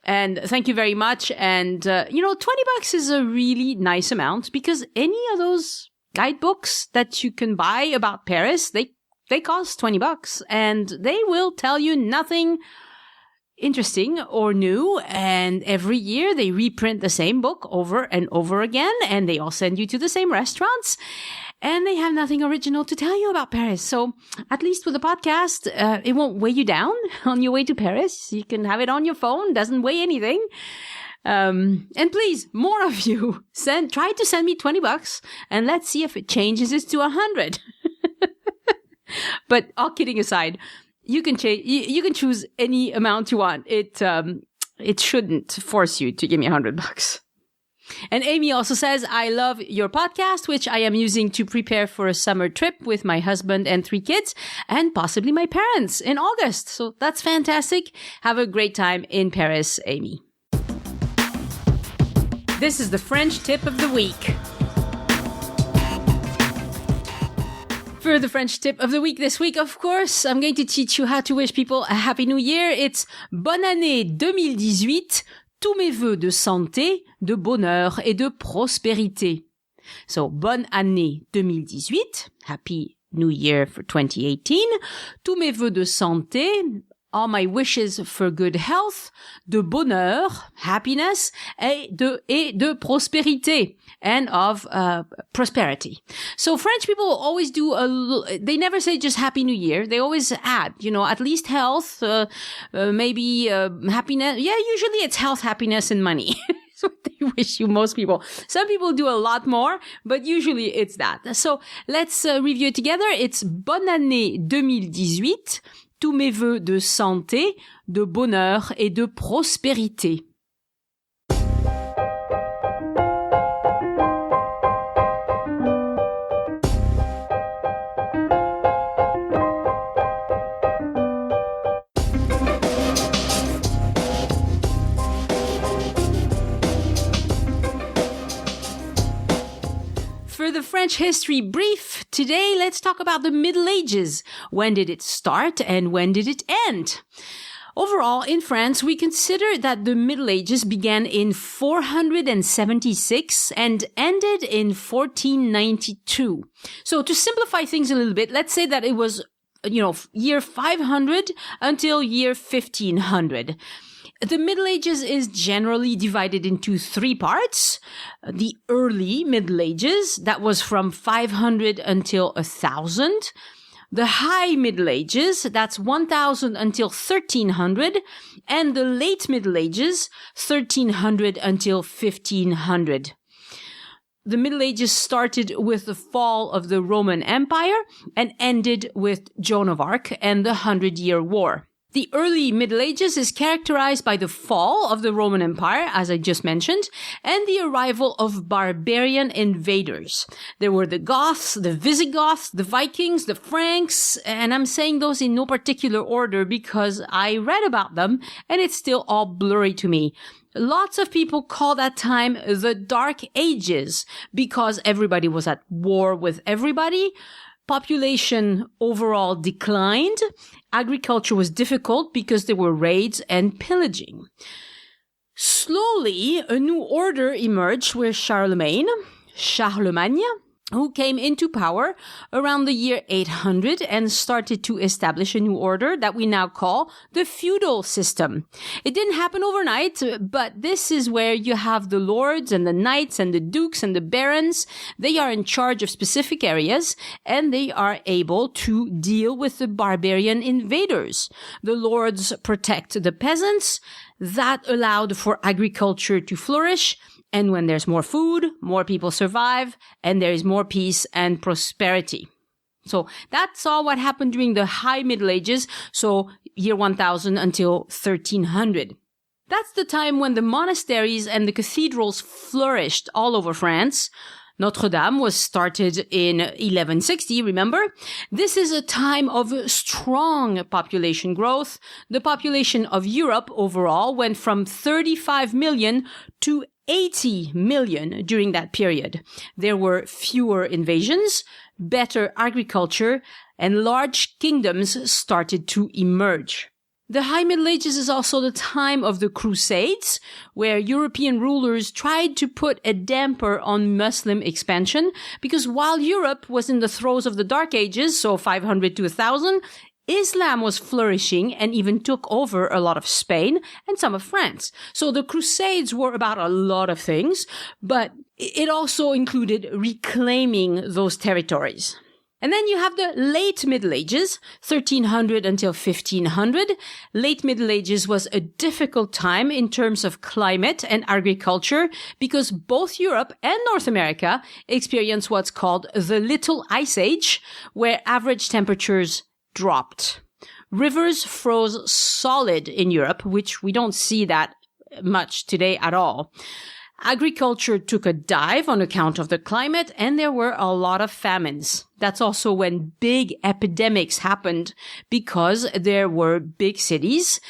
And thank you very much. And, $20 is a really nice amount because any of those guidebooks that you can buy about Paris, they cost $20 and they will tell you nothing interesting or new. And every year they reprint the same book over and over again. And they all send you to the same restaurants. And they have nothing original to tell you about Paris. So at least with the podcast, it won't weigh you down on your way to Paris. You can have it on your phone. Doesn't weigh anything. And please, more of you try to send me $20 and let's see if it changes it to 100. But all kidding aside, you can choose any amount you want. It shouldn't force you to give me $100. And Amy also says, I love your podcast, which I am using to prepare for a summer trip with my husband and 3 kids and possibly my parents in August. So that's fantastic. Have a great time in Paris, Amy. This is the French tip of the week. For the French tip of the week this week, of course, I'm going to teach you how to wish people a Happy New Year. It's Bonne année 2018, tous mes vœux de santé, de bonheur et de prospérité. So, Bonne année 2018, Happy New Year for 2018, tous mes vœux de santé, all my wishes for good health, de bonheur, happiness, et de prospérité, and of prosperity. So French people always do they never say just Happy New Year. They always add, at least health, maybe happiness. Yeah, usually it's health, happiness, and money. That's what they wish you, most people. Some people do a lot more, but usually it's that. So let's review it together. It's Bonne année 2018. Tous mes vœux de santé, de bonheur et de prospérité. For the French history brief, today let's talk about the Middle Ages. When did it start and when did it end? Overall, in France, we consider that the Middle Ages began in 476 and ended in 1492. So to simplify things a little bit, let's say that it was, year 500 until year 1500. The Middle Ages is generally divided into three parts. The early Middle Ages, that was from 500 until 1000. The High Middle Ages, that's 1000 until 1300. And the Late Middle Ages, 1300 until 1500. The Middle Ages started with the fall of the Roman Empire and ended with Joan of Arc and the 100-Year War. The early Middle Ages is characterized by the fall of the Roman Empire, as I just mentioned, and the arrival of barbarian invaders. There were the Goths, the Visigoths, the Vikings, the Franks, and I'm saying those in no particular order because I read about them and it's still all blurry to me. Lots of people call that time the Dark Ages because everybody was at war with everybody. Population overall declined. Agriculture was difficult because there were raids and pillaging. Slowly, a new order emerged with Charlemagne, who came into power around the year 800 and started to establish a new order that we now call the feudal system. It didn't happen overnight, but this is where you have the lords and the knights and the dukes and the barons. They are in charge of specific areas and they are able to deal with the barbarian invaders. The lords protect the peasants. That allowed for agriculture to flourish. And when there's more food, more people survive, and there is more peace and prosperity. So that's all what happened during the High Middle Ages, so year 1000 until 1300. That's the time when the monasteries and the cathedrals flourished all over France. Notre Dame was started in 1160, remember? This is a time of strong population growth. The population of Europe overall went from 35 million to 80 million during that period. There were fewer invasions, better agriculture, and large kingdoms started to emerge. The High Middle Ages is also the time of the Crusades, where European rulers tried to put a damper on Muslim expansion, because while Europe was in the throes of the Dark Ages, so 500 to 1000, Islam was flourishing and even took over a lot of Spain and some of France. So the Crusades were about a lot of things, but it also included reclaiming those territories. And then you have the Late Middle Ages, 1300 until 1500. Late Middle Ages was a difficult time in terms of climate and agriculture because both Europe and North America experienced what's called the Little Ice Age, where average temperatures dropped. Rivers froze solid in Europe, which we don't see that much today at all. Agriculture took a dive on account of the climate, and there were a lot of famines. That's also when big epidemics happened because there were big cities.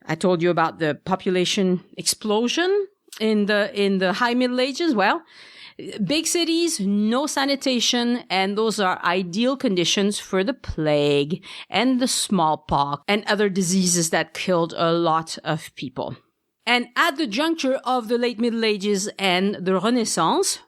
I told you about the population explosion. in the High Middle Ages? Well, big cities, no sanitation, and those are ideal conditions for the plague and the smallpox and other diseases that killed a lot of people. And at the juncture of the late Middle Ages and the Renaissance,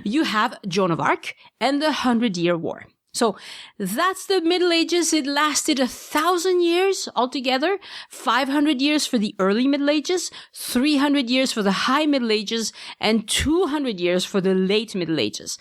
you have Joan of Arc and the 100-Year War. So that's the Middle Ages. It lasted 1,000 years altogether, 500 years for the early Middle Ages, 300 years for the High Middle Ages, and 200 years for the late Middle Ages.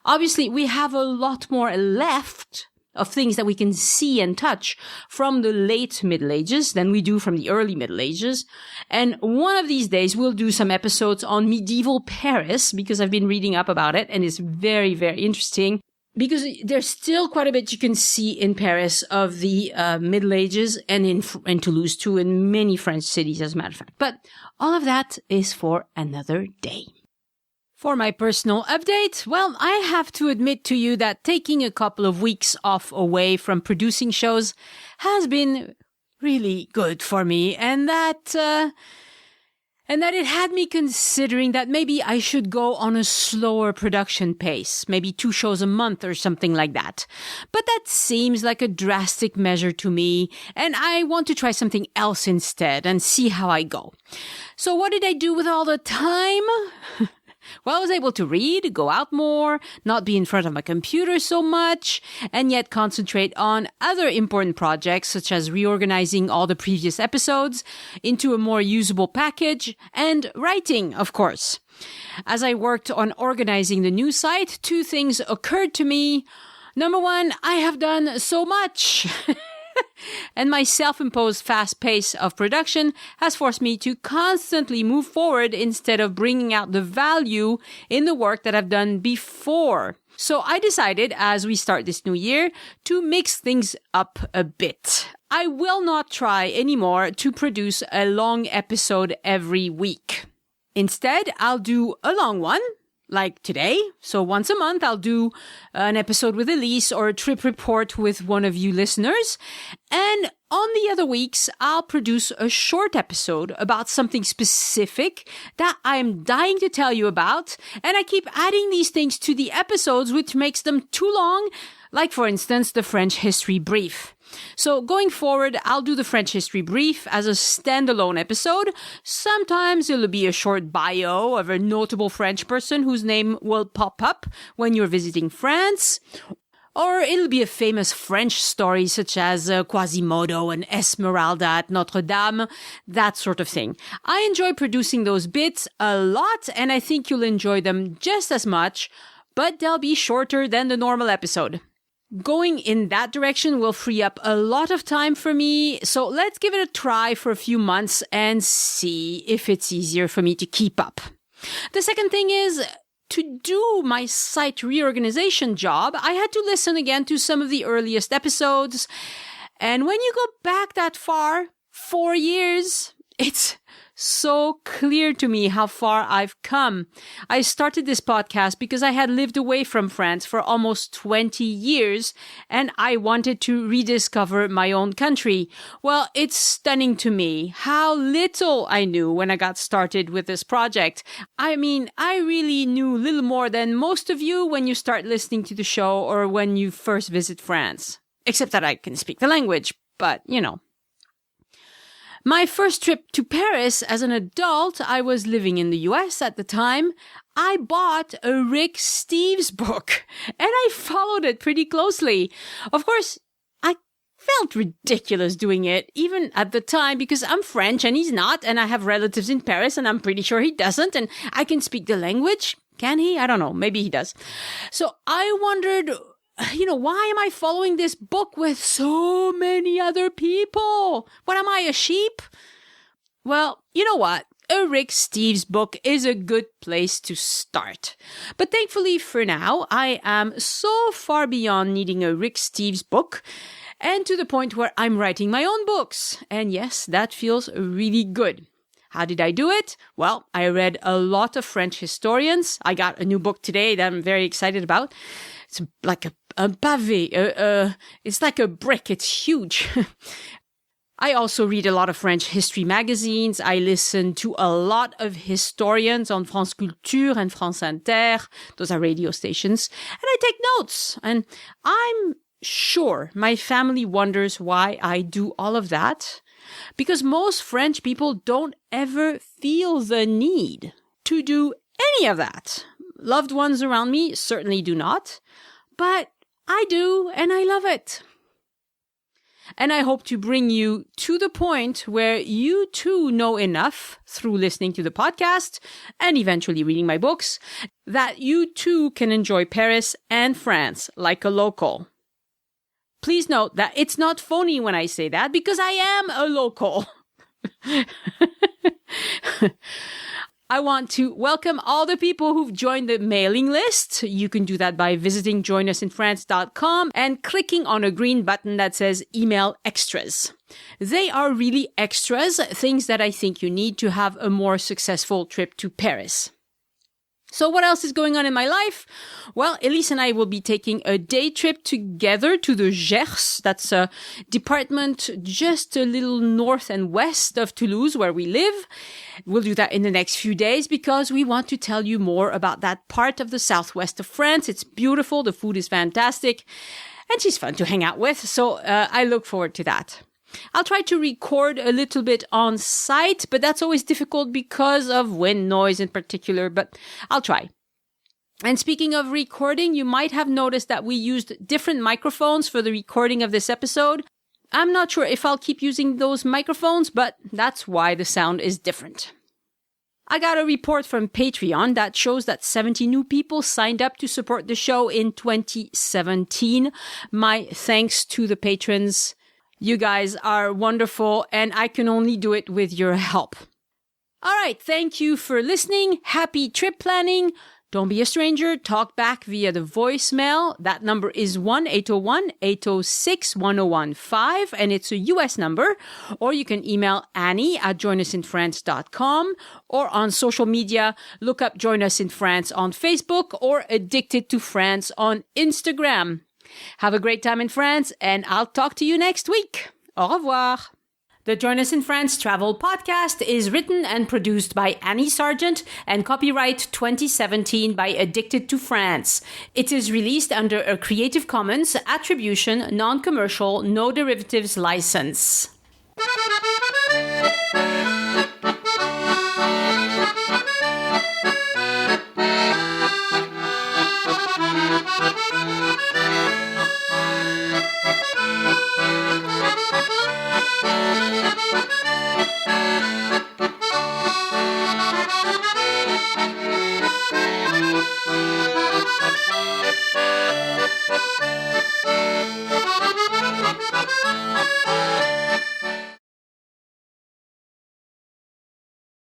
Obviously, we have a lot more left of things that we can see and touch from the late Middle Ages than we do from the early Middle Ages. And one of these days, we'll do some episodes on medieval Paris, because I've been reading up about it, and it's very, very interesting. Because there's still quite a bit you can see in Paris of the Middle Ages, and in Toulouse too, in many French cities, as a matter of fact. But all of that is for another day. For my personal update, well, I have to admit to you that taking a couple of weeks off away from producing shows has been really good for me, and that it had me considering that maybe I should go on a slower production pace, maybe 2 shows a month or something like that. But that seems like a drastic measure to me, and I want to try something else instead and see how I go. So what did I do with all the time? Well, I was able to read, go out more, not be in front of my computer so much, and yet concentrate on other important projects, such as reorganizing all the previous episodes into a more usable package, and writing, of course. As I worked on organizing the new site, 2 things occurred to me. Number 1, I have done so much. And my self-imposed fast pace of production has forced me to constantly move forward instead of bringing out the value in the work that I've done before. So I decided, as we start this new year, to mix things up a bit. I will not try anymore to produce a long episode every week. Instead, I'll do a long one, like today. So once a month, I'll do an episode with Elise or a trip report with one of you listeners. And on the other weeks, I'll produce a short episode about something specific that I'm dying to tell you about. And I keep adding these things to the episodes, which makes them too long. Like, for instance, the French history brief. So going forward, I'll do the French history brief as a standalone episode. Sometimes it'll be a short bio of a notable French person whose name will pop up when you're visiting France. Or it'll be a famous French story such as Quasimodo and Esmeralda at Notre Dame, that sort of thing. I enjoy producing those bits a lot, and I think you'll enjoy them just as much, but they'll be shorter than the normal episode. Going in that direction will free up a lot of time for me, so let's give it a try for a few months and see if it's easier for me to keep up. The second thing is, to do my site reorganization job, I had to listen again to some of the earliest episodes, and when you go back that far, 4 years, it's so clear to me how far I've come. I started this podcast because I had lived away from France for almost 20 years and I wanted to rediscover my own country. Well, it's stunning to me how little I knew when I got started with this project. I mean, I really knew little more than most of you when you start listening to the show or when you first visit France. Except that I can speak the language, but you know. My first trip to Paris as an adult, I was living in the US at the time, I bought a Rick Steves book and I followed it pretty closely. Of course, I felt ridiculous doing it, even at the time, because I'm French and he's not, and I have relatives in Paris and I'm pretty sure he doesn't, and I can speak the language. Can he? I don't know. Maybe he does. So I wondered, why am I following this book with so many other people? What am I, a sheep? Well, you know what? A Rick Steves book is a good place to start. But thankfully for now, I am so far beyond needing a Rick Steves book and to the point where I'm writing my own books. And yes, that feels really good. How did I do it? Well, I read a lot of French historians. I got a new book today that I'm very excited about. It's like a pavé. It's like a brick. It's huge. I also read a lot of French history magazines. I listen to a lot of historians on France Culture and France Inter. Those are radio stations. And I take notes. And I'm sure my family wonders why I do all of that. Because most French people don't ever feel the need to do any of that. Loved ones around me certainly do not. But I do, and I love it. And I hope to bring you to the point where you too know enough through listening to the podcast and eventually reading my books that you too can enjoy Paris and France like a local. Please note that it's not phony when I say that because I am a local. I want to welcome all the people who've joined the mailing list. You can do that by visiting joinusinfrance.com and clicking on a green button that says email extras. They are really extras, things that I think you need to have a more successful trip to Paris. So what else is going on in my life? Well, Elise and I will be taking a day trip together to the Gers. That's a department just a little north and west of Toulouse where we live. We'll do that in the next few days because we want to tell you more about that part of the southwest of France. It's beautiful. The food is fantastic. And she's fun to hang out with. So I look forward to that. I'll try to record a little bit on site, but that's always difficult because of wind noise in particular, but I'll try. And speaking of recording, you might have noticed that we used different microphones for the recording of this episode. I'm not sure if I'll keep using those microphones, but that's why the sound is different. I got a report from Patreon that shows that 70 new people signed up to support the show in 2017. My thanks to the patrons. You guys are wonderful, and I can only do it with your help. All right, thank you for listening. Happy trip planning. Don't be a stranger. Talk back via the voicemail. That number is 1-801-806-1015, and it's a US number. Or you can email Annie at joinusinfrance.com, or on social media, look up Join Us in France on Facebook or Addicted to France on Instagram. Have a great time in France, and I'll talk to you next week. Au revoir. The Join Us in France travel podcast is written and produced by Annie Sargent and copyright 2017 by Addicted to France. It is released under a Creative Commons Attribution, Non-Commercial, No Derivatives license.